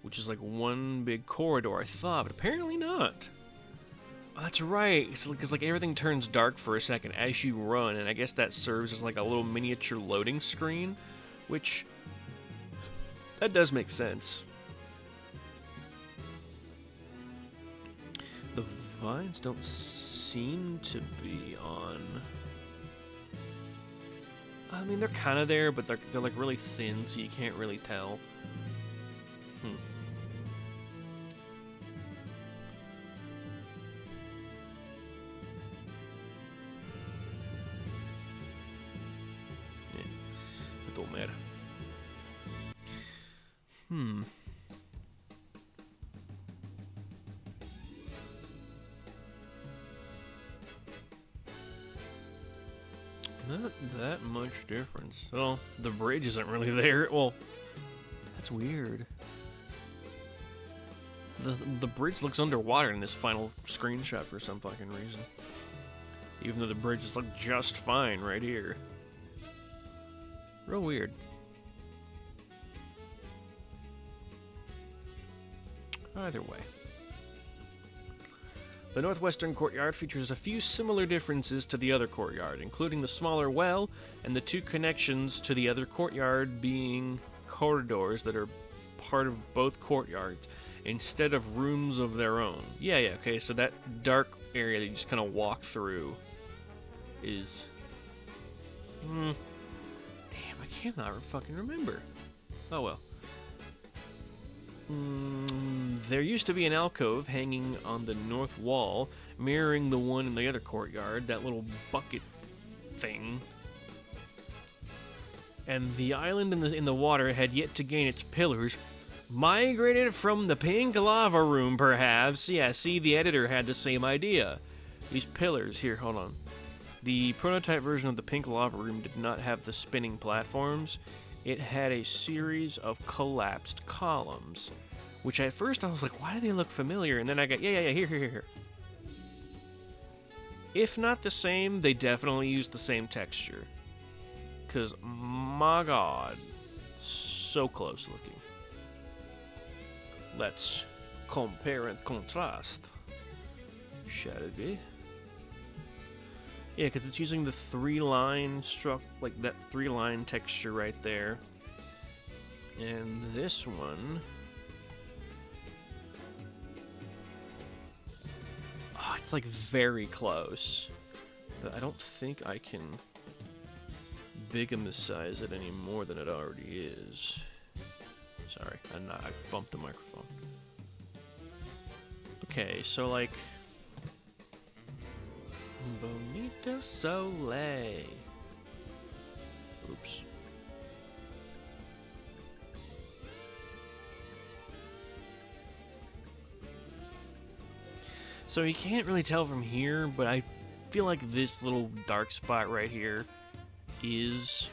which is like one big corridor, I thought, but apparently not. Oh, that's right, because like everything turns dark for a second as you run, and I guess that serves as like a little miniature loading screen, which that does make sense. The vines don't seem to be on. I mean, they're kind of there, but they're like really thin, so you can't really tell. Yeah, it don't matter. Not that much difference. Well, the bridge isn't really there. Well, that's weird. The bridge looks underwater in this final screenshot for some fucking reason. Even though the bridges look just fine right here. Real weird. Either way. The northwestern courtyard features a few similar differences to the other courtyard, including the smaller well and the two connections to the other courtyard being corridors that are part of both courtyards instead of rooms of their own. Yeah, okay, so that dark area that you just kind of walk through is... Damn, I cannot fucking remember. Oh well. There used to be an alcove hanging on the north wall, mirroring the one in the other courtyard, that little bucket thing. And the island in the water had yet to gain its pillars. Migrated from the pink lava room, perhaps. Yeah, see, the editor had the same idea. These pillars, here, hold on. The prototype version of the pink lava room did not have the spinning platforms. It had a series of collapsed columns, which at first I was like, why do they look familiar? And then I got, here. If not the same, they definitely used the same texture. Because, my god, so close looking. Let's compare and contrast, shall we? Yeah, because it's using the three-line like that three-line texture right there. And this one... Oh, it's like very close. But I don't think I can bigamize it any more than it already is. Sorry, I bumped the microphone. Okay, so like... Bonita Soleil. Oops. So you can't really tell from here, but I feel like this little dark spot right here is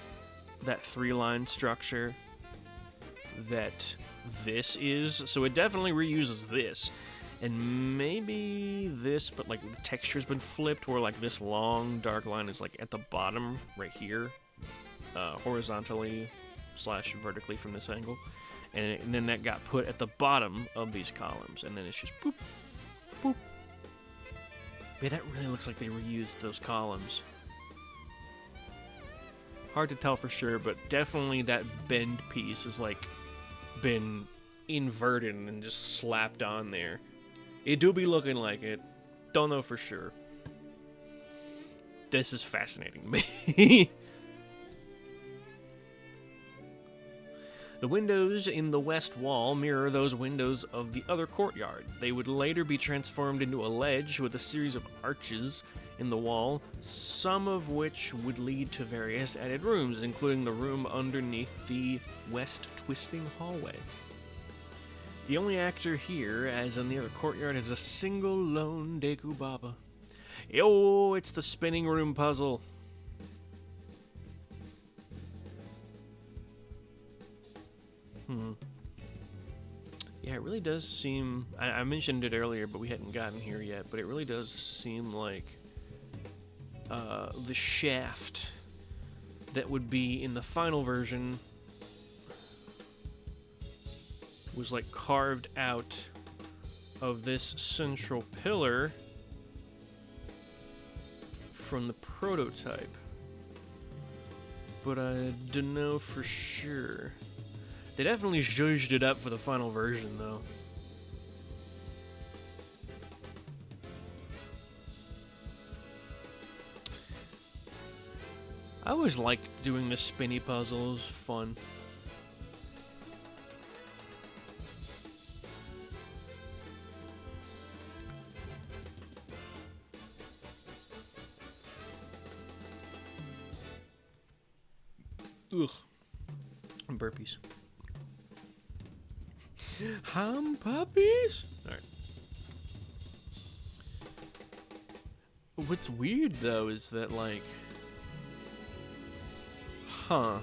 that three-line structure that this is. So it definitely reuses this. And maybe this, but like the texture's been flipped where like this long dark line is like at the bottom right here, horizontally / vertically from this angle. And then that got put at the bottom of these columns. And then it's just boop, boop. Yeah, that really looks like they reused those columns. Hard to tell for sure, but definitely that bend piece is like been inverted and just slapped on there. It do be looking like it. Don't know for sure. This is fascinating to me. The windows in the west wall mirror those windows of the other courtyard. They would later be transformed into a ledge with a series of arches in the wall, some of which would lead to various added rooms, including the room underneath the west twisting hallway. The only actor here, as in the other courtyard, is a single lone Deku Baba. Yo, it's the spinning room puzzle. Yeah, it really does seem... I mentioned it earlier, but we hadn't gotten here yet, but it really does seem like the shaft that would be in the final version was like carved out of this central pillar from the prototype. But I don't know for sure. They definitely zhuzhed it up for the final version, though. I always liked doing the spinny puzzle. It was fun. Ugh. Burpees. Puppies? Alright. What's weird, though, is that, like... Huh.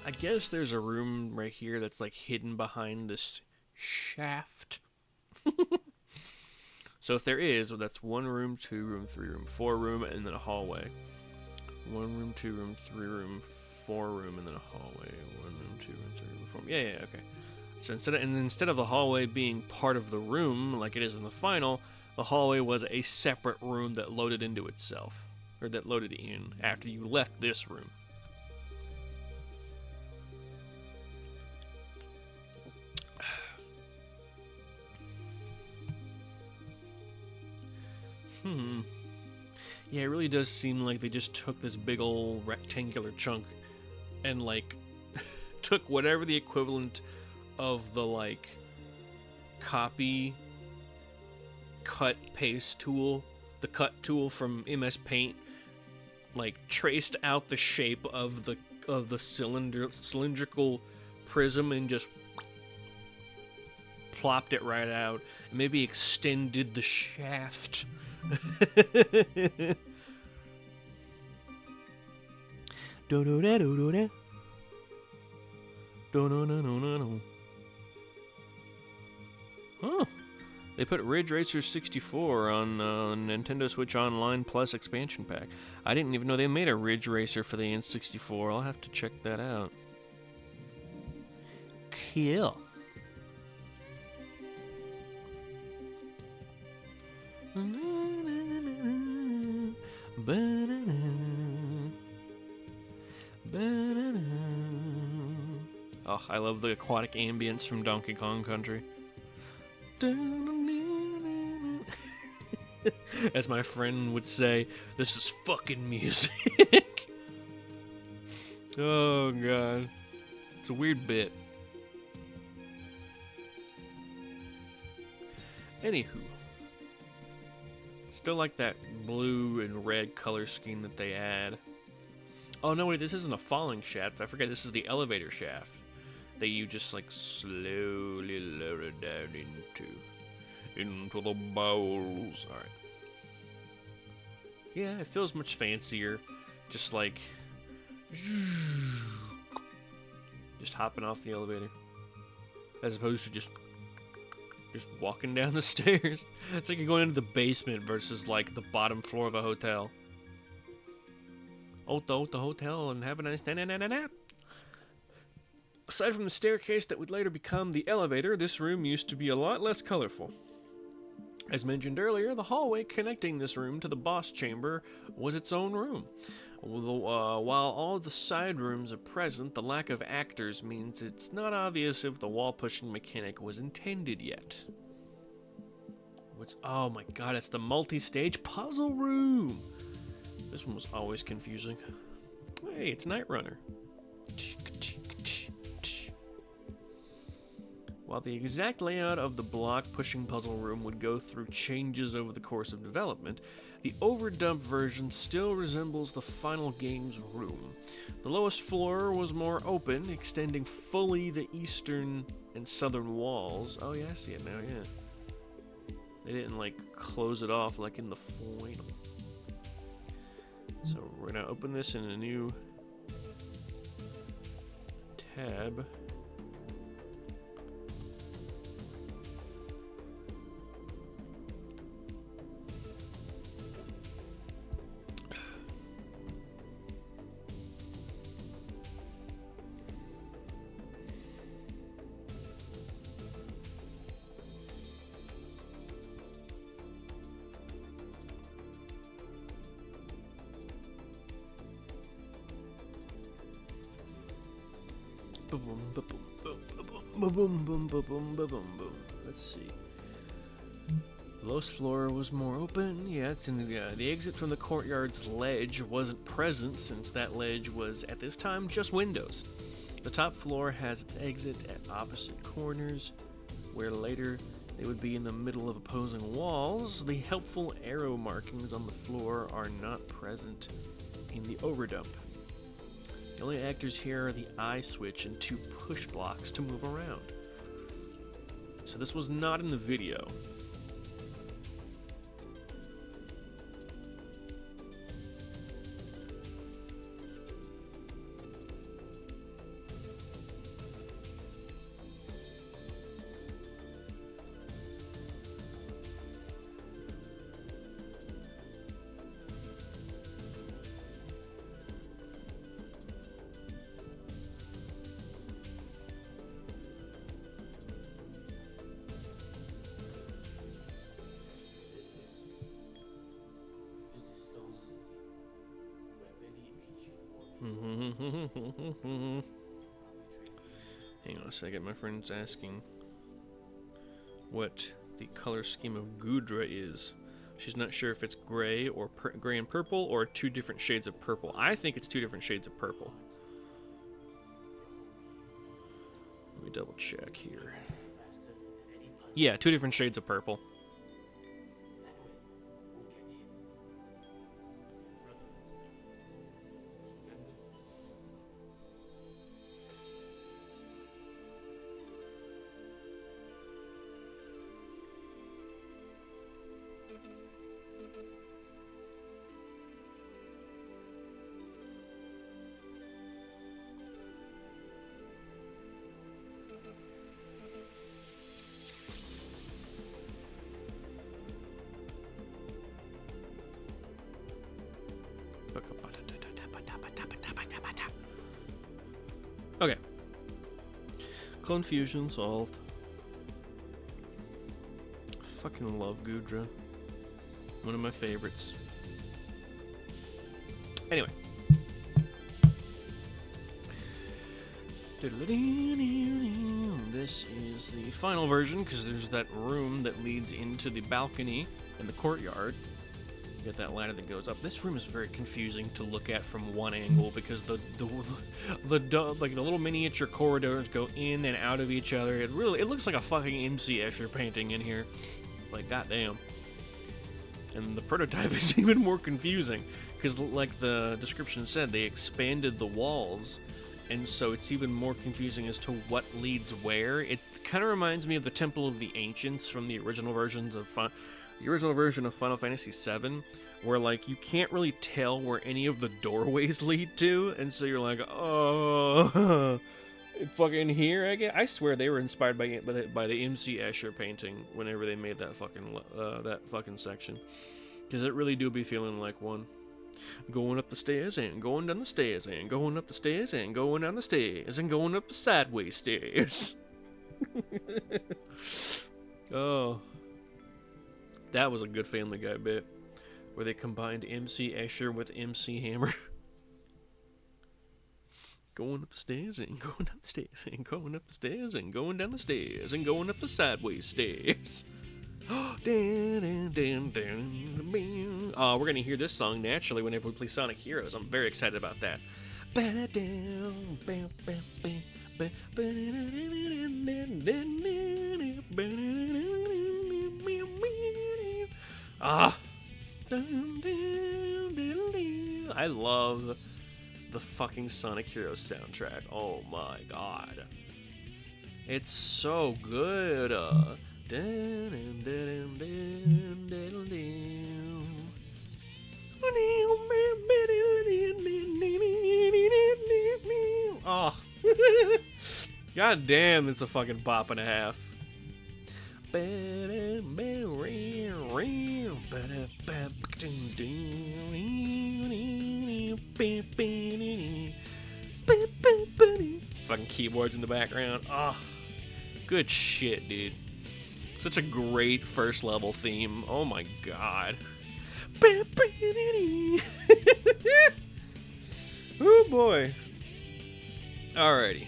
I guess there's a room right here that's, like, hidden behind this shaft. So if there is, well, that's 1 room, 2 room, 3 room, 4 room, and then a hallway. 1 room, 2 room, 3 room, 4 room, and then a hallway. 1 room, 2 room, 3 room, 4 room. Yeah, okay. So instead of the hallway being part of the room, like it is in the final, the hallway was a separate room that loaded into itself. Or that loaded in after you left this room. Yeah, it really does seem like they just took this big old rectangular chunk and, like, took whatever the equivalent of the, like, copy cut paste tool, the cut tool from MS Paint, like, traced out the shape of the cylindrical prism and just plopped it right out, and maybe extended the shaft. Huh. They put Ridge Racer 64 on Nintendo Switch Online Plus expansion pack. I didn't even know they made a Ridge Racer for the N64. I'll have to check that out. Cool. Oh, I love the aquatic ambience from Donkey Kong Country. As my friend would say, this is fucking music. Oh, God. It's a weird bit. Anywho. Still like that blue and red color scheme that they add. Oh, no, wait, this isn't a falling shaft. I forget this is the elevator shaft that you just, like, slowly lower down into the bowels. Alright. Yeah, it feels much fancier. Just, like, just hopping off the elevator. As opposed to just walking down the stairs. It's like you're going into the basement versus, like, the bottom floor of a hotel. The hotel and have a nice nap. Aside from the staircase that would later become the elevator, this room used to be a lot less colorful. As mentioned earlier, the hallway connecting this room to the boss chamber was its own room. While all the side rooms are present, the lack of actors means it's not obvious if the wall-pushing mechanic was intended yet. Oh my god, it's the multi-stage puzzle room! This one was always confusing. Hey, it's Night Runner. While the exact layout of the block-pushing puzzle room would go through changes over the course of development, the overdubbed version still resembles the final game's room. The lowest floor was more open, extending fully the eastern and southern walls. Oh yeah, I see it now, yeah. They didn't, like, close it off like in the final. So we're gonna open this in a new tab. Boom. Let's see. The lowest floor was more open. Yeah, it's in the exit from the courtyard's ledge wasn't present since that ledge was, at this time, just windows. The top floor has its exits at opposite corners, where later they would be in the middle of opposing walls. The helpful arrow markings on the floor are not present in the overdump. The only actors here are the eye switch and 2 push blocks to move around. So this was not in the video. Hang on a second, my friend's asking what the color scheme of Gudra is. She's not sure if it's gray or gray and purple or 2 different shades of purple. I think it's 2 different shades of purple. Let me double check here. Yeah, 2 different shades of purple. Okay. Confusion solved. Fucking love Gudra. One of my favorites. Anyway. This is the final version, because there's that room that leads into the balcony in the courtyard. You get that ladder that goes up. This room is very confusing to look at from one angle because the little miniature corridors go in and out of each other. It looks like a fucking MC Escher painting in here. Like, goddamn. And the prototype is even more confusing because, like the description said, they expanded the walls, and so it's even more confusing as to what leads where. It kind of reminds me of the Temple of the Ancients from the original versions of version of Final Fantasy VII, where, like, you can't really tell where any of the doorways lead to, and so you're like, oh, fucking here, I guess. I swear they were inspired by the MC Escher painting whenever they made that fucking section, because it really do be feeling like one. Going up the stairs and going down the stairs and going up the stairs and going down the stairs and going up the sideways stairs. Oh. That was a good Family Guy bit, where they combined MC Escher with MC Hammer. Going up the stairs and going down the stairs and going up the stairs and going down the stairs and going up the sideways stairs. Oh, we're gonna hear this song naturally whenever we play Sonic Heroes. I'm very excited about that. Ah, I love the fucking Sonic Heroes soundtrack. Oh my god, it's so good. Oh, god damn, it's a fucking bop and a half. Fucking keyboards in the background. Oh, good shit, dude. Such a great first level theme. Oh my god. Oh boy. Alrighty.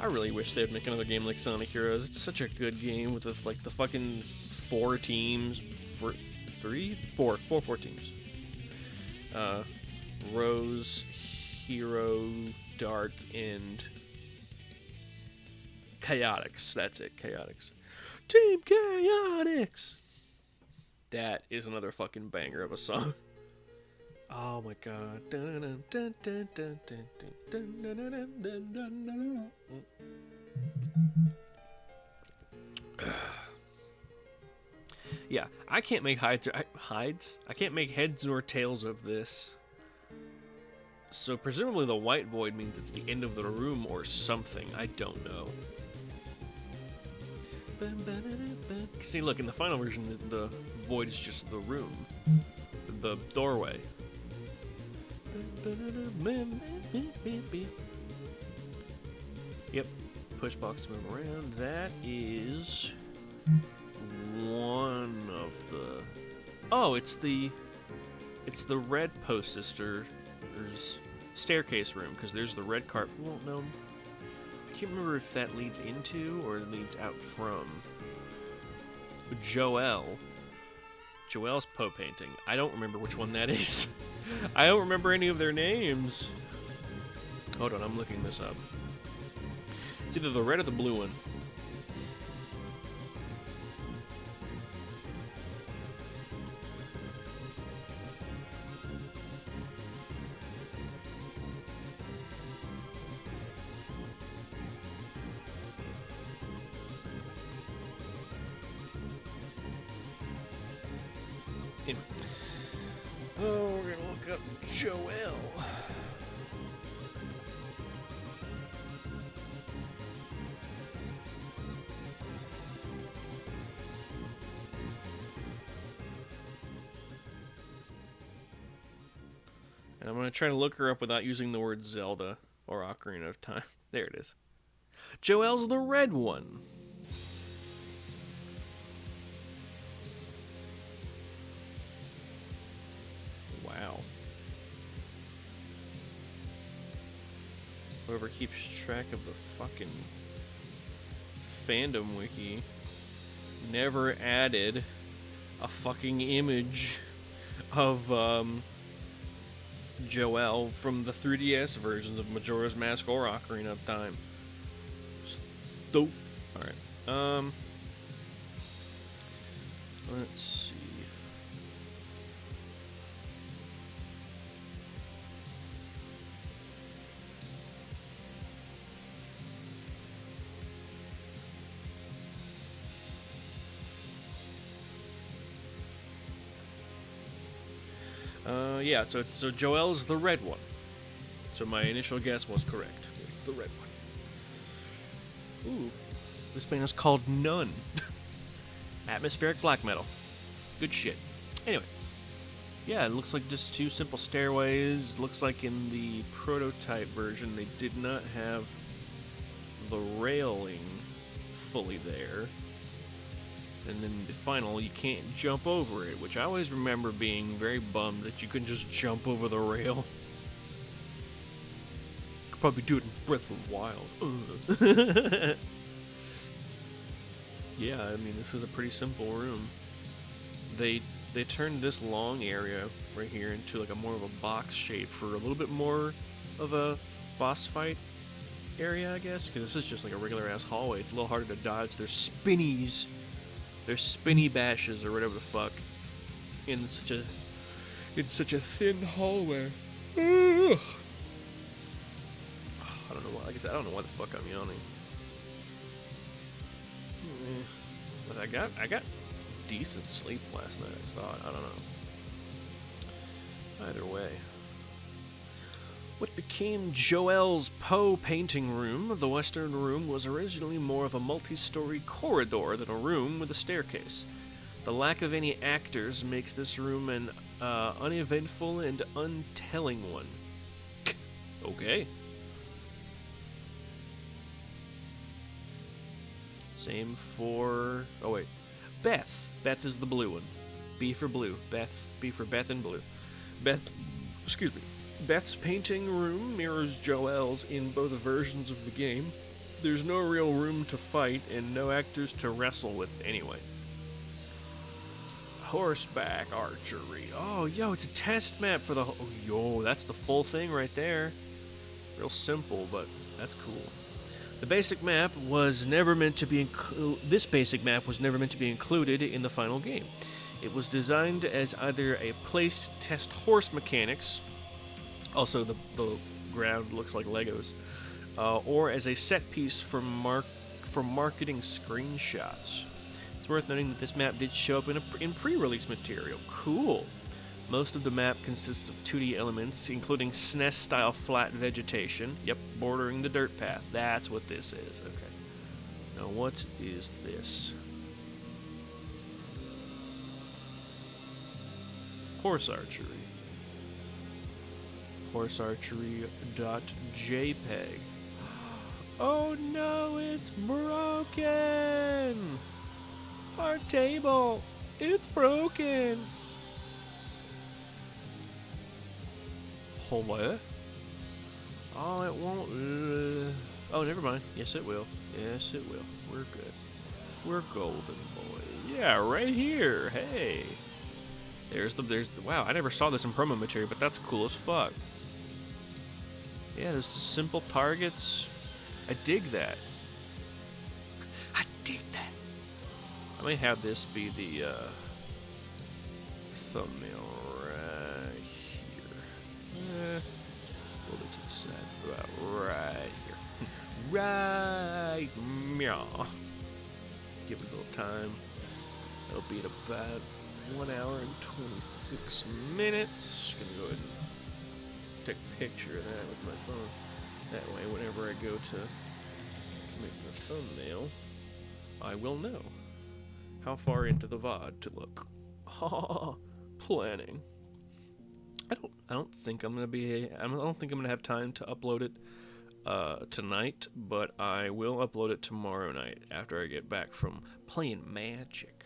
I really wish they'd make another game like Sonic Heroes. It's such a good game with this, like, the fucking 4 teams. 4 teams. Rose, Hero, Dark, and Chaotix. That's it, Chaotix. Team Chaotix! That is another fucking banger of a song. Oh my god. Yeah, I can't make hides. I can't make heads nor tails of this. So presumably the white void means it's the end of the room or something. I don't know. See, look, in the final version, the void is just the room. The doorway. Yep. Push box to move around. That is one of the... Oh, it's the red posters staircase room, because there's the red carpet. Well, no. I can't remember if that leads into or leads out from. Joel's Poe painting. I don't remember which one that is. I don't remember any of their names. Hold on, I'm looking this up. It's either the red or the blue one. Anyway. Oh, we're gonna look up Joel. And I'm gonna try to look her up without using the word Zelda or Ocarina of Time. There it is. Joel's the red one. Wow. Whoever keeps track of the fucking fandom wiki never added a fucking image of Joel from the 3DS versions of Majora's Mask or Ocarina of Time. Dope. Alright. Let's see. Yeah, so Joel's the red one. So my initial guess was correct. It's the red one. Ooh. This band is called None. Atmospheric black metal. Good shit. Anyway. Yeah, it looks like just two simple stairways. Looks like in the prototype version they did not have the railing fully there. And then the final, you can't jump over it, which I always remember being very bummed that you couldn't just jump over the rail. Could probably do it in Breath of the Wild. Yeah, I mean, this is a pretty simple room. They turned this long area right here into like a more of a box shape for a little bit more of a boss fight area, I guess, because this is just like a regular ass hallway. It's a little harder to dodge. There's spinnies. There's spinny bashes or whatever the fuck in such a thin hallway. Ugh. I don't know why. Like I said, I don't know why the fuck I'm yawning. But I got decent sleep last night. I thought. I don't know. Either way. What became Joel's Poe painting room, the western room, was originally more of a multi-story corridor than a room with a staircase. The lack of any actors makes this room an uneventful and untelling one. Okay. Same for... Oh, wait. Beth. Beth is the blue one. B for blue. Beth. B for Beth and blue. Beth... Excuse me. Beth's painting room mirrors Joel's in both versions of the game. There's no real room to fight and no actors to wrestle with anyway. Horseback archery. Oh, yo, it's a test map for the... Oh, yo, that's the full thing right there. Real simple, but that's cool. The basic map was never meant to be... This basic map was never meant to be included in the final game. It was designed as either a place to test horse mechanics, also the ground looks like Legos, or as a set piece for marketing screenshots. It's worth noting that this map did show up in pre-release material. Cool. Most of the map consists of 2D elements, including SNES-style flat vegetation. Yep, bordering the dirt path. That's what this is. Okay. Now, what is this? Horse archery. Horsearchery.jpg. Oh no, it's broken! Our table! It's broken! Hold what? Oh, it won't. Oh, never mind. Yes, it will. Yes, it will. We're good. We're golden, boy. Yeah, right here. Hey. There's the. Wow, I never saw this in promo material, but that's cool as fuck. Yeah, there's the simple targets. I dig that. I dig that. I may have this be the thumbnail right here. Hold it to the side. About right here. Right. Meow. Give it a little time. It'll be at about 1 hour and 26 minutes. Gonna go ahead and take a picture of that with my phone. That way, whenever I go to make the thumbnail, I will know how far into the VOD to look. Planning. I don't think I'm gonna have time to upload it tonight, but I will upload it tomorrow night after I get back from playing Magic.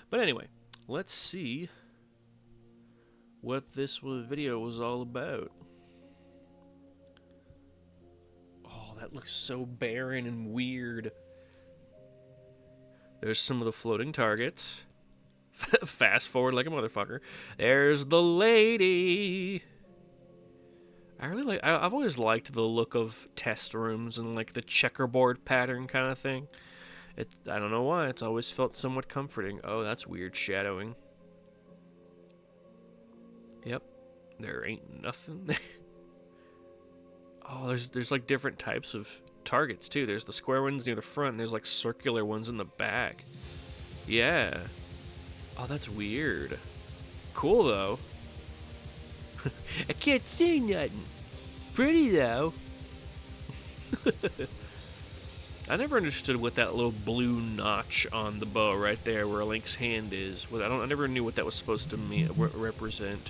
But anyway, let's see what this video was all about. Oh, that looks so barren and weird. There's some of the floating targets. Fast forward like a motherfucker. There's the lady. I've always liked the look of test rooms and like the checkerboard pattern kind of thing. I don't know why, it's always felt somewhat comforting. Oh, that's weird shadowing. Yep, there ain't nothing there. Oh, there's like different types of targets too. There's the square ones near the front, and there's like circular ones in the back. Yeah. Oh, that's weird. Cool though. I can't see nothing. Pretty though. I never understood what that little blue notch on the bow right there where Link's hand is. I never knew what that was supposed to represent.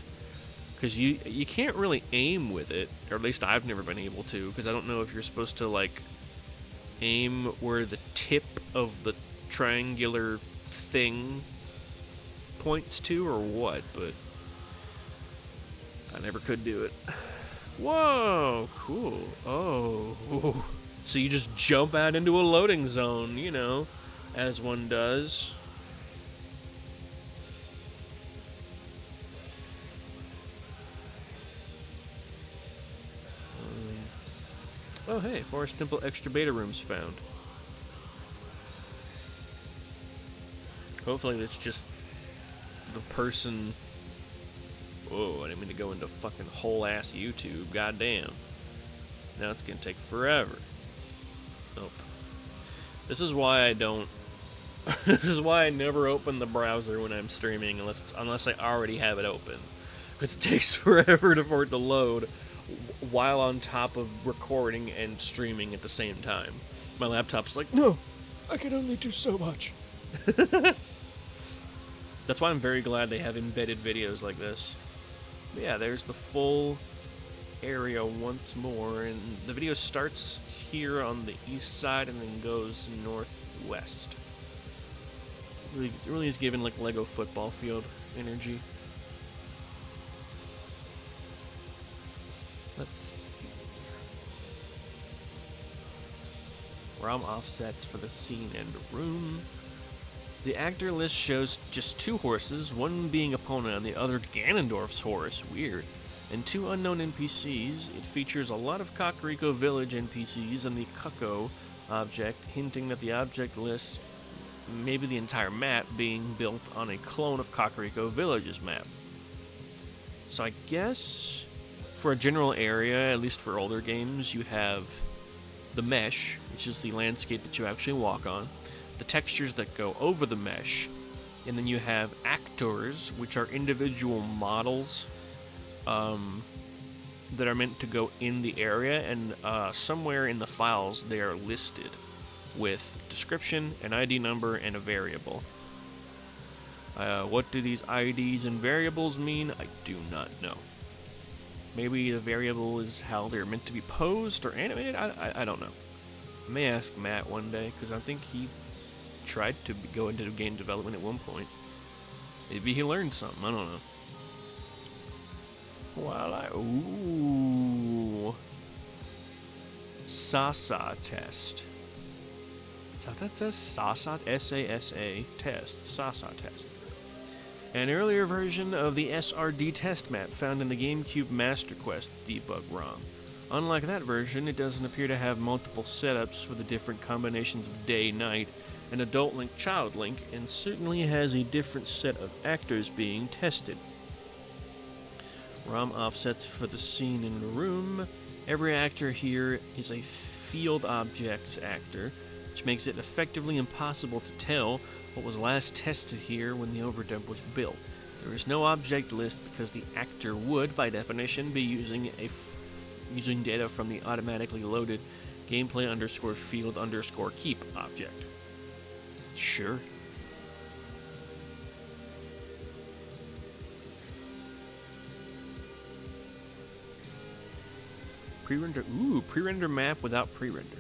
Because you can't really aim with it, or at least I've never been able to, because I don't know if you're supposed to, like, aim where the tip of the triangular thing points to or what, but I never could do it. Whoa, cool. Oh. So you just jump out into a loading zone, you know, as one does. Oh, hey, Forest Temple extra beta rooms found. Hopefully that's just the person... Whoa, I didn't mean to go into fucking whole-ass YouTube. Goddamn. Now it's gonna take forever. Nope. This is why I don't... This is why I never open the browser when I'm streaming unless I already have it open. Because it takes forever for it to load while on top of recording and streaming at the same time. My laptop's like, no, I can only do so much. That's why I'm very glad they have embedded videos like this. But yeah, there's the full area once more, and the video starts here on the east side and then goes northwest. It really is given like Lego football field energy. Let's see. ROM offsets for the scene and room. The actor list shows just 2 horses, one being Epona and the other Ganondorf's horse, weird, and 2 unknown NPCs. It features a lot of Kakariko Village NPCs and the Cucco object, hinting that the object list maybe the entire map being built on a clone of Kakariko Village's map. So I guess for a general area, at least for older games, you have the mesh, which is the landscape that you actually walk on, the textures that go over the mesh, and then you have actors, which are individual models that are meant to go in the area, and somewhere in the files they are listed with description, an ID number, and a variable. What do these IDs and variables mean? I do not know. Maybe the variable is how they're meant to be posed or animated? I don't know. I may ask Matt one day, because I think he tried to go into game development at one point. Maybe he learned something, I don't know. Ooh. SASA test. Is that what that says? SASA? S-A-S-A test. SASA test. An earlier version of the SRD test map found in the GameCube Master Quest debug ROM. Unlike that version, it doesn't appear to have multiple setups for the different combinations of day, night, and adult Link, child Link, and certainly has a different set of actors being tested. ROM offsets for the scene in the room. Every actor here is a field objects actor, which makes it effectively impossible to tell what was last tested here when the overdump was built. There is no object list because the actor would, by definition, be using data from the automatically loaded gameplay_field_keep object. Sure. Pre-render. Ooh, pre-render map without pre-render.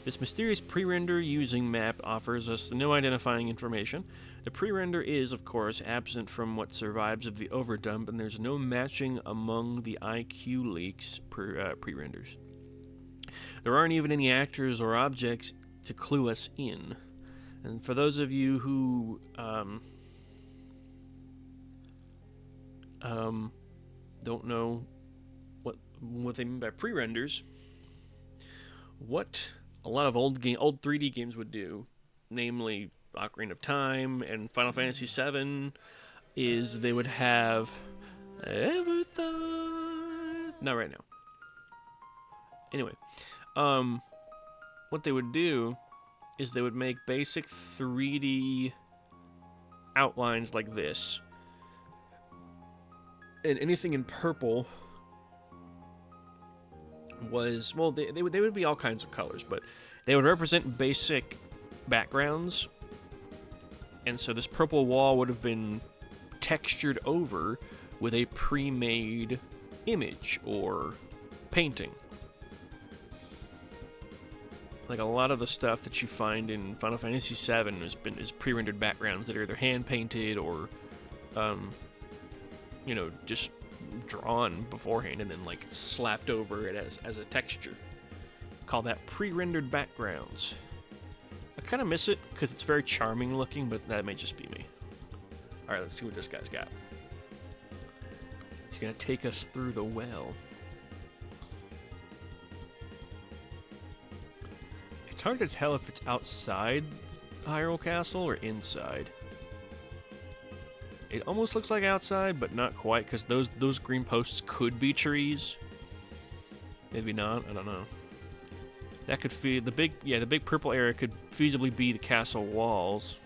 This mysterious pre-render using map offers us no identifying information. The pre-render is, of course, absent from what survives of the overdump, and there's no matching among the IQ leaks pre-renders. There aren't even any actors or objects to clue us in. And for those of you who don't know what they mean by pre-renders, what a lot of old 3D games would do, namely Ocarina of Time and Final Fantasy VII, is they would have ever thought. Not right now. Anyway, what they would do is they would make basic 3D outlines like this, and anything in purple was, well, they would be all kinds of colors, but they would represent basic backgrounds, and so this purple wall would have been textured over with a pre-made image or painting. Like a lot of the stuff that you find in Final Fantasy VII is pre-rendered backgrounds that are either hand-painted or, just drawn beforehand and then like slapped over it as a texture. Call that pre-rendered backgrounds. I kind of miss it because it's very charming looking, but that may just be me. Alright, let's see what this guy's got. He's gonna take us through the well. It's hard to tell if it's outside Hyrule Castle or inside. It almost looks like outside, but not quite, because those green posts could be trees. Maybe not. I don't know. That could feel the big purple area could feasibly be the castle walls.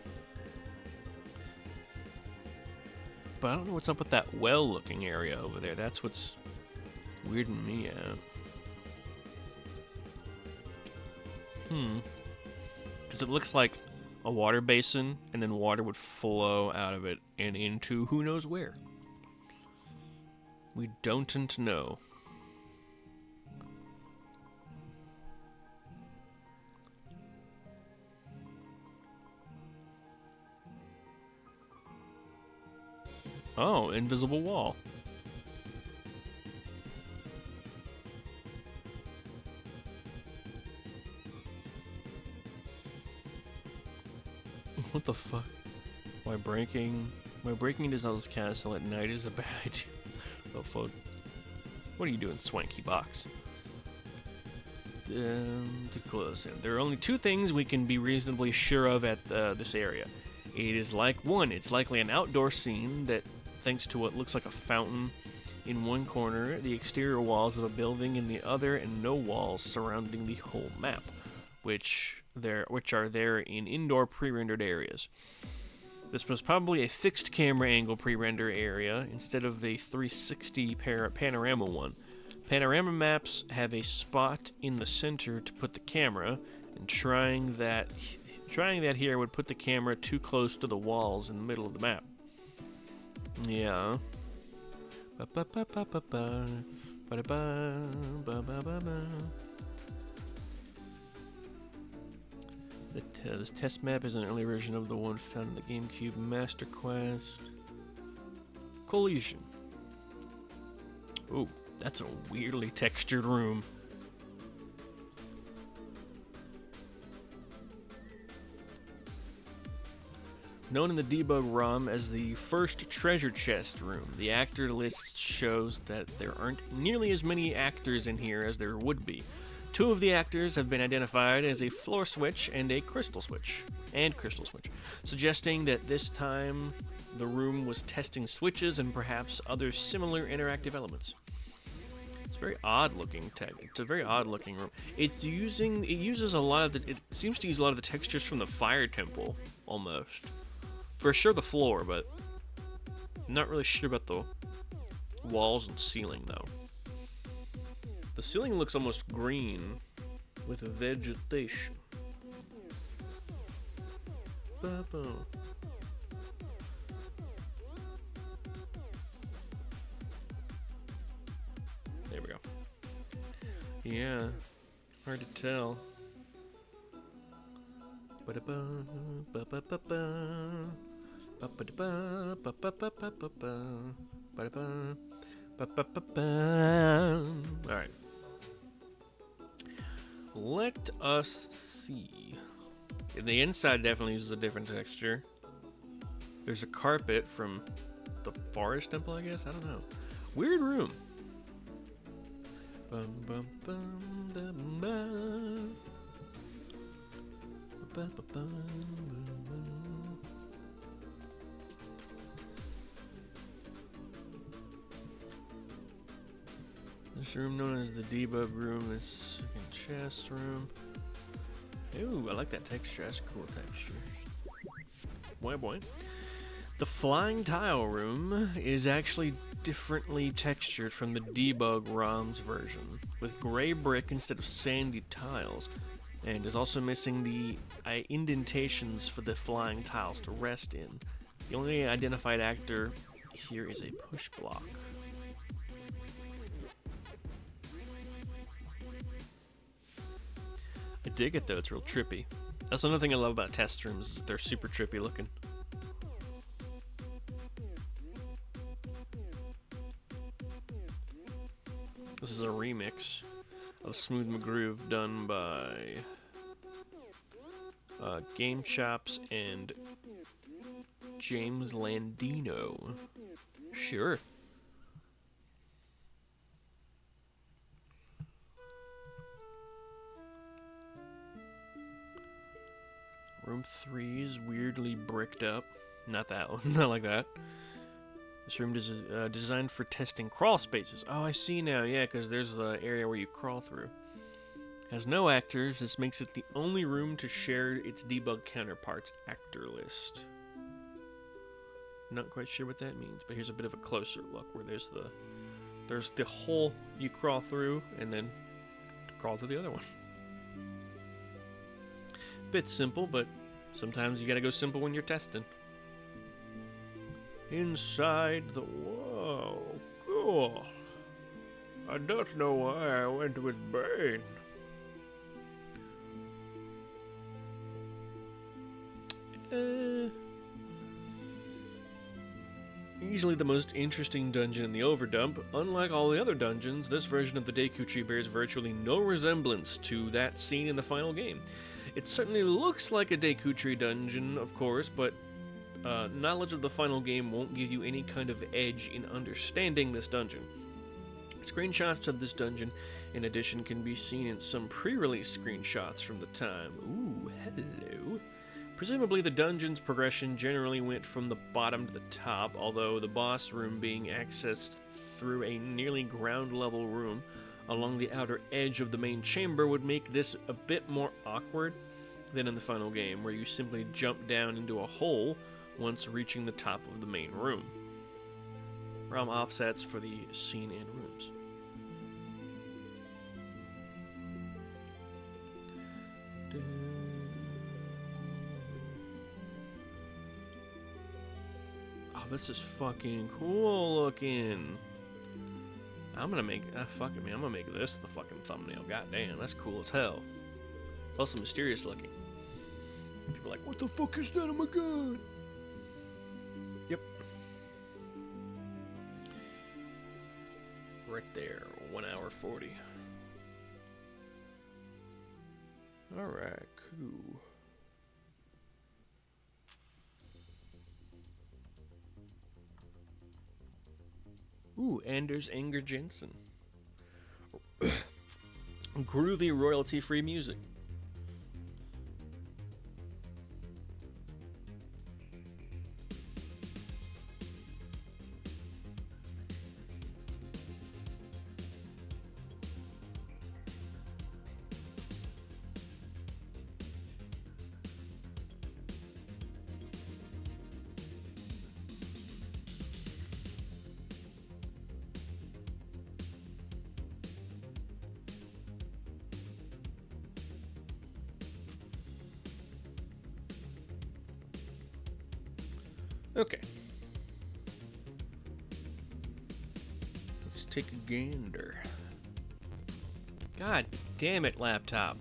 But I don't know what's up with that well-looking area over there. That's what's weirding me out. Because it looks like a water basin, and then water would flow out of it and into who knows where. We don't know. Oh, invisible wall. What the fuck? Why breaking into Zelda's castle at night is a bad idea. Oh fuck. What are you doing, swanky box? to close in. There are only two things we can be reasonably sure of at this area. It is it's likely an outdoor scene that, thanks to what looks like a fountain in one corner, the exterior walls of a building in the other, and no walls surrounding the whole map, which are there in indoor pre-rendered areas. This was probably a fixed camera angle pre-render area instead of a 360 panorama one. Panorama maps have a spot in the center to put the camera, and trying that here would put the camera too close to the walls in the middle of the map. Yeah. This test map is an early version of the one found in the GameCube Master Quest. Collision. Ooh, that's a weirdly textured room. Known in the debug ROM as the first treasure chest room, the actor list shows that there aren't nearly as many actors in here as there would be. Two of the actors have been identified as a floor switch and a crystal switch, suggesting that this time the room was testing switches and perhaps other similar interactive elements. It's very odd looking It's a very odd looking room. It seems to use a lot of the textures from the Fire Temple almost. For sure the floor, but not really sure about the walls and ceiling though. The ceiling looks almost green with vegetation. There we go. Yeah, hard to tell. Alright. Let us see. The inside definitely uses a different texture. There's a carpet from the Forest Temple, I guess? I don't know. Weird room. This room, known as the debug room, is second chest room. Ooh, I like that texture. That's a cool texture. Boy, boy. The flying tile room is actually differently textured from the debug ROM's version, with gray brick instead of sandy tiles, and is also missing the indentations for the flying tiles to rest in. The only identified actor here is a push block. I dig it though, it's real trippy. That's another thing I love about test rooms, is they're super trippy looking. This is a remix of Smooth McGroove done by Game Chops and James Landino. Sure. Room 3 is weirdly bricked up. Not that one, not like that. This room is designed for testing crawl spaces. Oh, I see now, yeah, because there's the area where you crawl through. Has no actors, this makes it the only room to share its debug counterpart's actor list. Not quite sure what that means, but here's a bit of a closer look where there's the hole you crawl through and then crawl to the other one. Bit simple, but sometimes you gotta go simple when you're testing. Inside the wall. Cool. I don't know why I went with Bane. Easily the most interesting dungeon in the Overdump. Unlike all the other dungeons, this version of the Deku Tree bears virtually no resemblance to that seen in the final game. It certainly looks like a Deku Tree dungeon, of course, but knowledge of the final game won't give you any kind of edge in understanding this dungeon. Screenshots of this dungeon, in addition, can be seen in some pre-release screenshots from the time. Ooh, hello. Presumably the dungeon's progression generally went from the bottom to the top, although the boss room being accessed through a nearly ground-level room along the outer edge of the main chamber would make this a bit more awkward than in the final game, where you simply jump down into a hole once reaching the top of the main room. ROM offsets for the scene and rooms. Oh, this is fucking cool looking. I'm gonna make, fuck it, man, I'm gonna make this the fucking thumbnail. Goddamn, that's cool as hell. It's also mysterious looking. People are like, what the fuck is that? Oh my god. Yep. Right there, 1 hour 40. Alright, cool. Ooh, Anders Anger Jensen. Groovy royalty-free music. Okay. Let's take a gander. God damn it, laptop.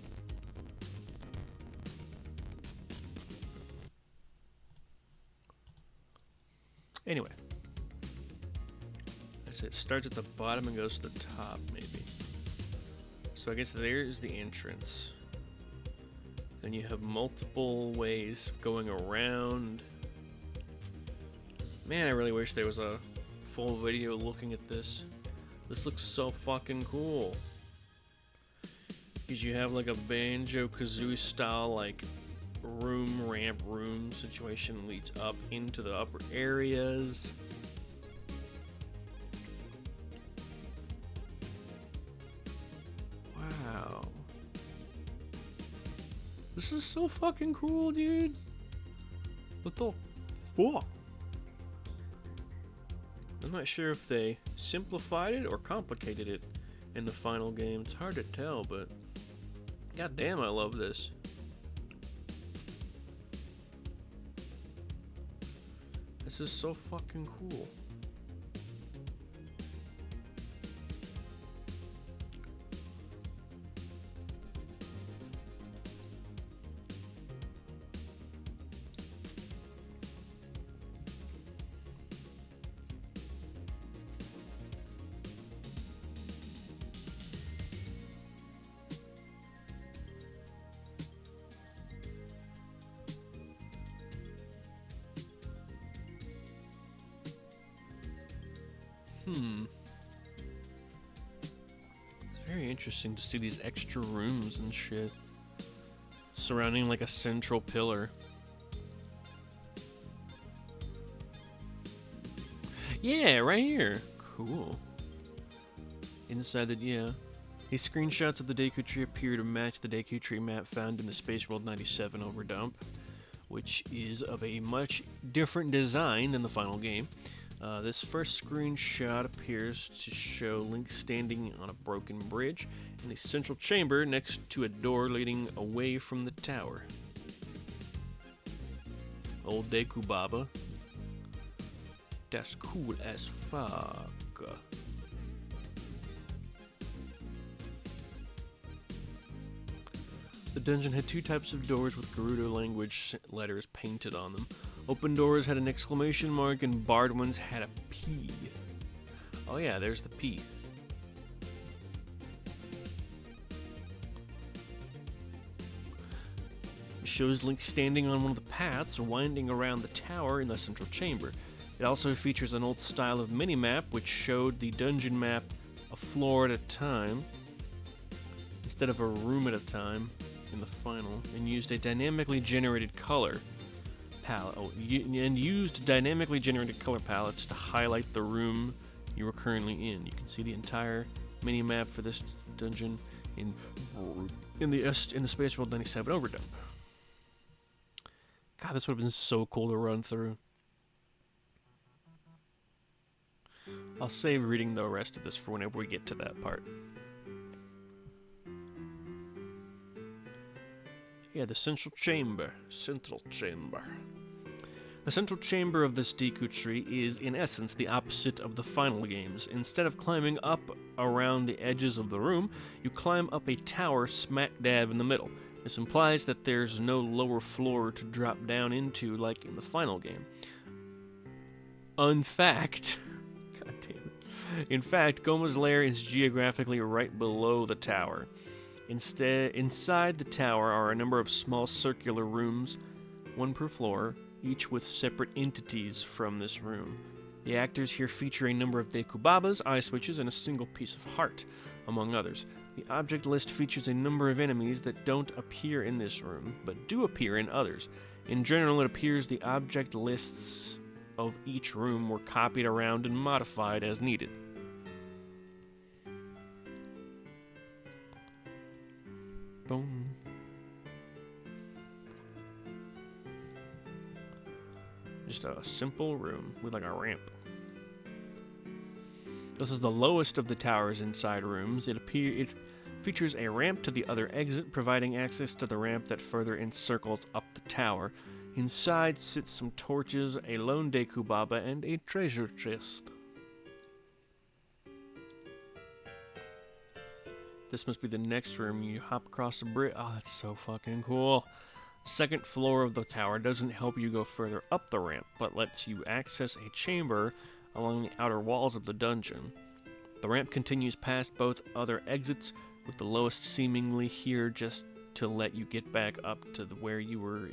Anyway. I said it starts at the bottom and goes to the top, maybe. So I guess there's the entrance. Then you have multiple ways of going around. Man, I really wish there was a full video looking at this. This looks so fucking cool. Because you have like a Banjo-Kazooie style like ramp room situation leads up into the upper areas. Wow. This is so fucking cool, dude. What the fuck? I'm not sure if they simplified it or complicated it in the final game. It's hard to tell, but goddamn, I love this. This is so fucking cool. It's very interesting to see these extra rooms and shit surrounding like a central pillar. Yeah, right here. Cool. Inside the, yeah. These screenshots of the Deku Tree appear to match the Deku Tree map found in the Space World 97 Overdump, which is of a much different design than the final game. This first screenshot appears to show Link standing on a broken bridge in the central chamber next to a door leading away from the tower. Old Deku Baba. That's cool as fuck. The dungeon had two types of doors with Gerudo language letters painted on them. Open doors had an exclamation mark and barred ones had a P. Oh yeah, there's the P. It shows Link standing on one of the paths winding around the tower in the central chamber. It also features an old style of minimap which showed the dungeon map a floor at a time instead of a room at a time in the final, and used a dynamically generated color palette. And used dynamically generated color palettes to highlight the room you are currently in. You can see the entire mini map for this dungeon in the Space World 97 Overdump. God, this would have been so cool to run through. I'll save reading the rest of this for whenever we get to that part. Yeah, the central chamber. Central chamber. The central chamber of this Deku Tree is, in essence, the opposite of the final games. Instead of climbing up around the edges of the room, you climb up a tower smack dab in the middle. This implies that there's no lower floor to drop down into like in the final game. In fact, God damn it. In fact, Goma's lair is geographically right below the tower. Inside the tower are a number of small circular rooms, one per floor, each with separate entities from this room. The actors here feature a number of Deku Babas, eye switches, and a single piece of heart, among others. The object list features a number of enemies that don't appear in this room, but do appear in others. In general, it appears the object lists of each room were copied around and modified as needed. Boom. Just a simple room with like a ramp. This is the lowest of the tower's inside rooms. It features a ramp to the other exit, providing access to the ramp that further encircles up the tower. Inside sits some torches, a lone Deku Baba, and a treasure chest. This must be the next room. You hop across the bridge. Oh, that's so fucking cool. Second floor of the tower doesn't help you go further up the ramp, but lets you access a chamber along the outer walls of the dungeon. The ramp continues past both other exits, with the lowest seemingly here just to let you get back up to where you were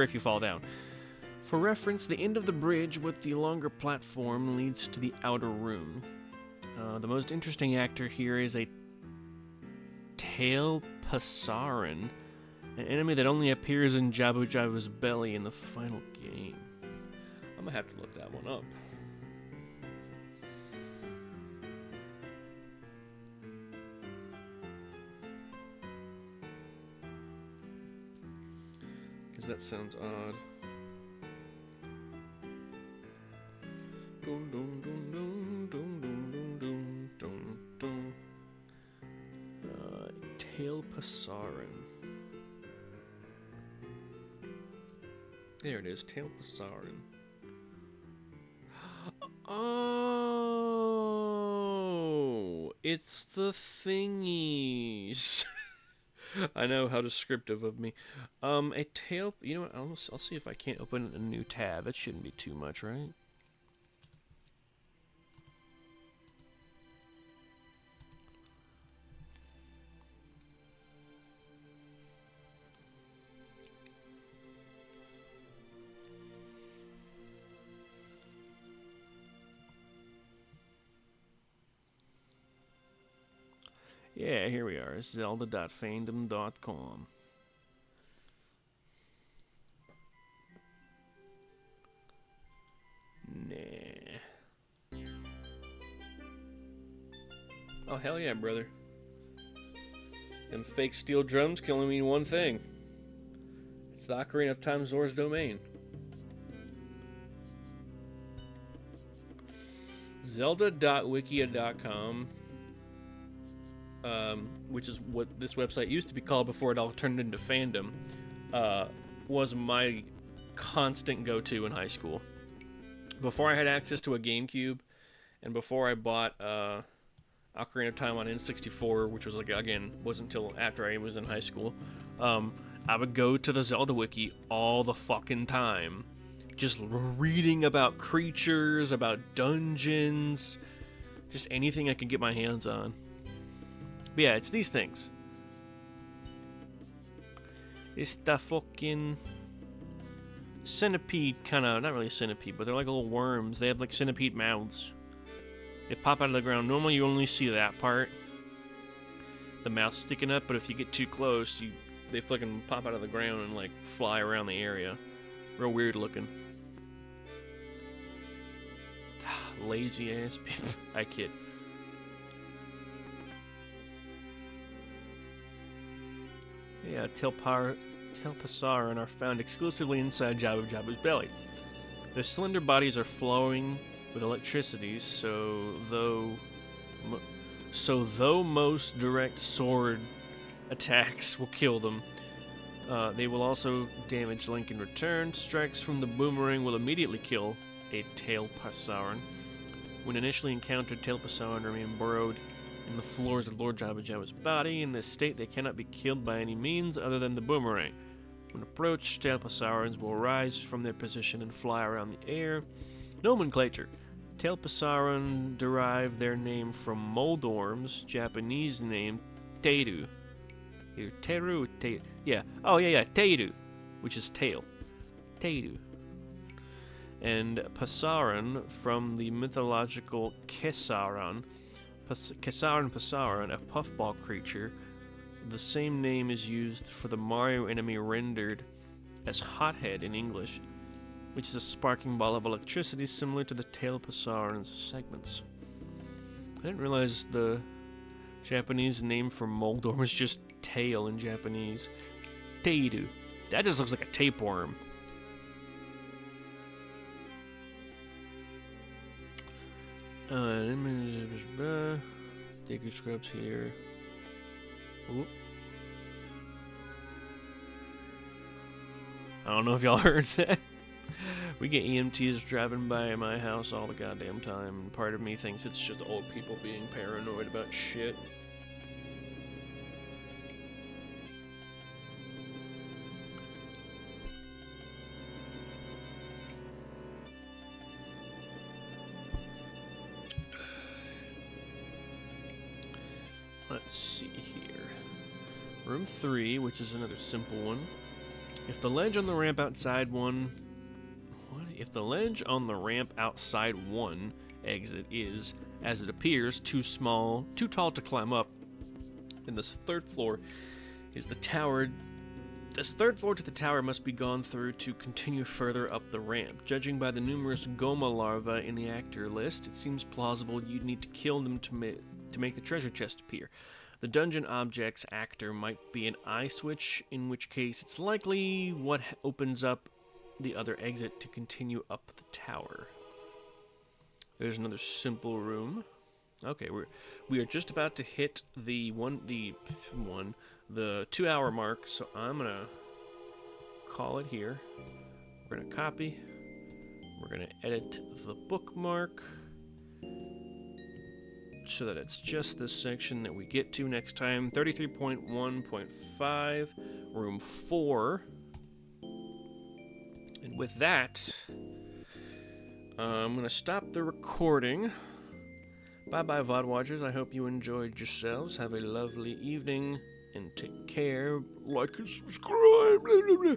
if you fall down. For reference, the end of the bridge with the longer platform leads to the outer room. The most interesting actor here is a Tail Passarin, an enemy that only appears in Jabu Jabu's belly in the final game. I'm gonna have to look that one up. Because that sounds odd. Dun, dun, dun, dun, dun, dun, dun, dun, dun. Tail Passarin. There it is, Tail Passarin. Oh, it's the thingies. I know, how descriptive of me. A tail. You know what? I'll see if I can't open a new tab. That shouldn't be too much, right? Yeah, here we are, zelda.fandom.com. Nah. Oh, hell yeah, brother. Them fake steel drums can only mean one thing. It's the Ocarina of Time Zora's domain. Zelda.wikia.com, which is what this website used to be called before it all turned into fandom, was my constant go-to in high school. Before I had access to a GameCube, and before I bought Ocarina of Time on N64, which was, like, again, wasn't until after I was in high school, I would go to the Zelda Wiki all the fucking time, just reading about creatures, about dungeons, just anything I could get my hands on. But yeah, it's these things. It's the fucking centipede kind of, not really centipede, but they're like little worms. They have like centipede mouths. They pop out of the ground. Normally you only see that part, the mouth sticking up, but if you get too close, they fucking pop out of the ground and like fly around the area. Real weird looking. Lazy ass people. I kid. Yeah, Telpasaran are found exclusively inside Jabu Jabu's belly. Their slender bodies are flowing with electricity, so though most direct sword attacks will kill them, they will also damage Link in return. Strikes from the boomerang will immediately kill a Telpasaran. When initially encountered, Telpasaran remain burrowed in the floors of Lord Jabu Jabu's body. In this state, they cannot be killed by any means other than the boomerang. When approached, Telpasarans will rise from their position and fly around the air. Nomenclature. Telpasaran derive their name from Moldorm's Japanese name, Teiru. Either Teru or Teiru. Yeah. Oh, yeah, Teiru, which is tail. Teiru. And Pasaran from the mythological Kesaran. Pasaran, a puffball creature. The same name is used for the Mario enemy rendered as Hothead in English, which is a sparking ball of electricity similar to the Telpasaran's segments. I didn't realize the Japanese name for Moldorm was just tail in Japanese. Teiru. That just looks like a tapeworm. Deku Scrubs here. Oop. I don't know if y'all heard that. We get EMTs driving by my house all the goddamn time, and part of me thinks it's just old people being paranoid about shit. Let's see here. Room 3, which is another simple one. If the ledge on the ramp outside one... What? If the ledge on the ramp outside one exit is, as it appears, too tall to climb up, then this third floor is the tower. This third floor to the tower must be gone through to continue further up the ramp. Judging by the numerous Goma larvae in the actor list, it seems plausible you'd need to kill them to make the treasure chest appear. The dungeon object's actor might be an eye switch, in which case it's likely what opens up the other exit to continue up the tower. There's another simple room. Okay, we are just about to hit the 2-hour mark, so I'm gonna call it here. We're gonna copy. We're gonna edit the bookmark so that it's just this section that we get to next time. 33.1.5, room 4. And with that, I'm going to stop the recording. Bye-bye, VOD watchers. I hope you enjoyed yourselves. Have a lovely evening, and take care. Like and subscribe. Blah, blah, blah.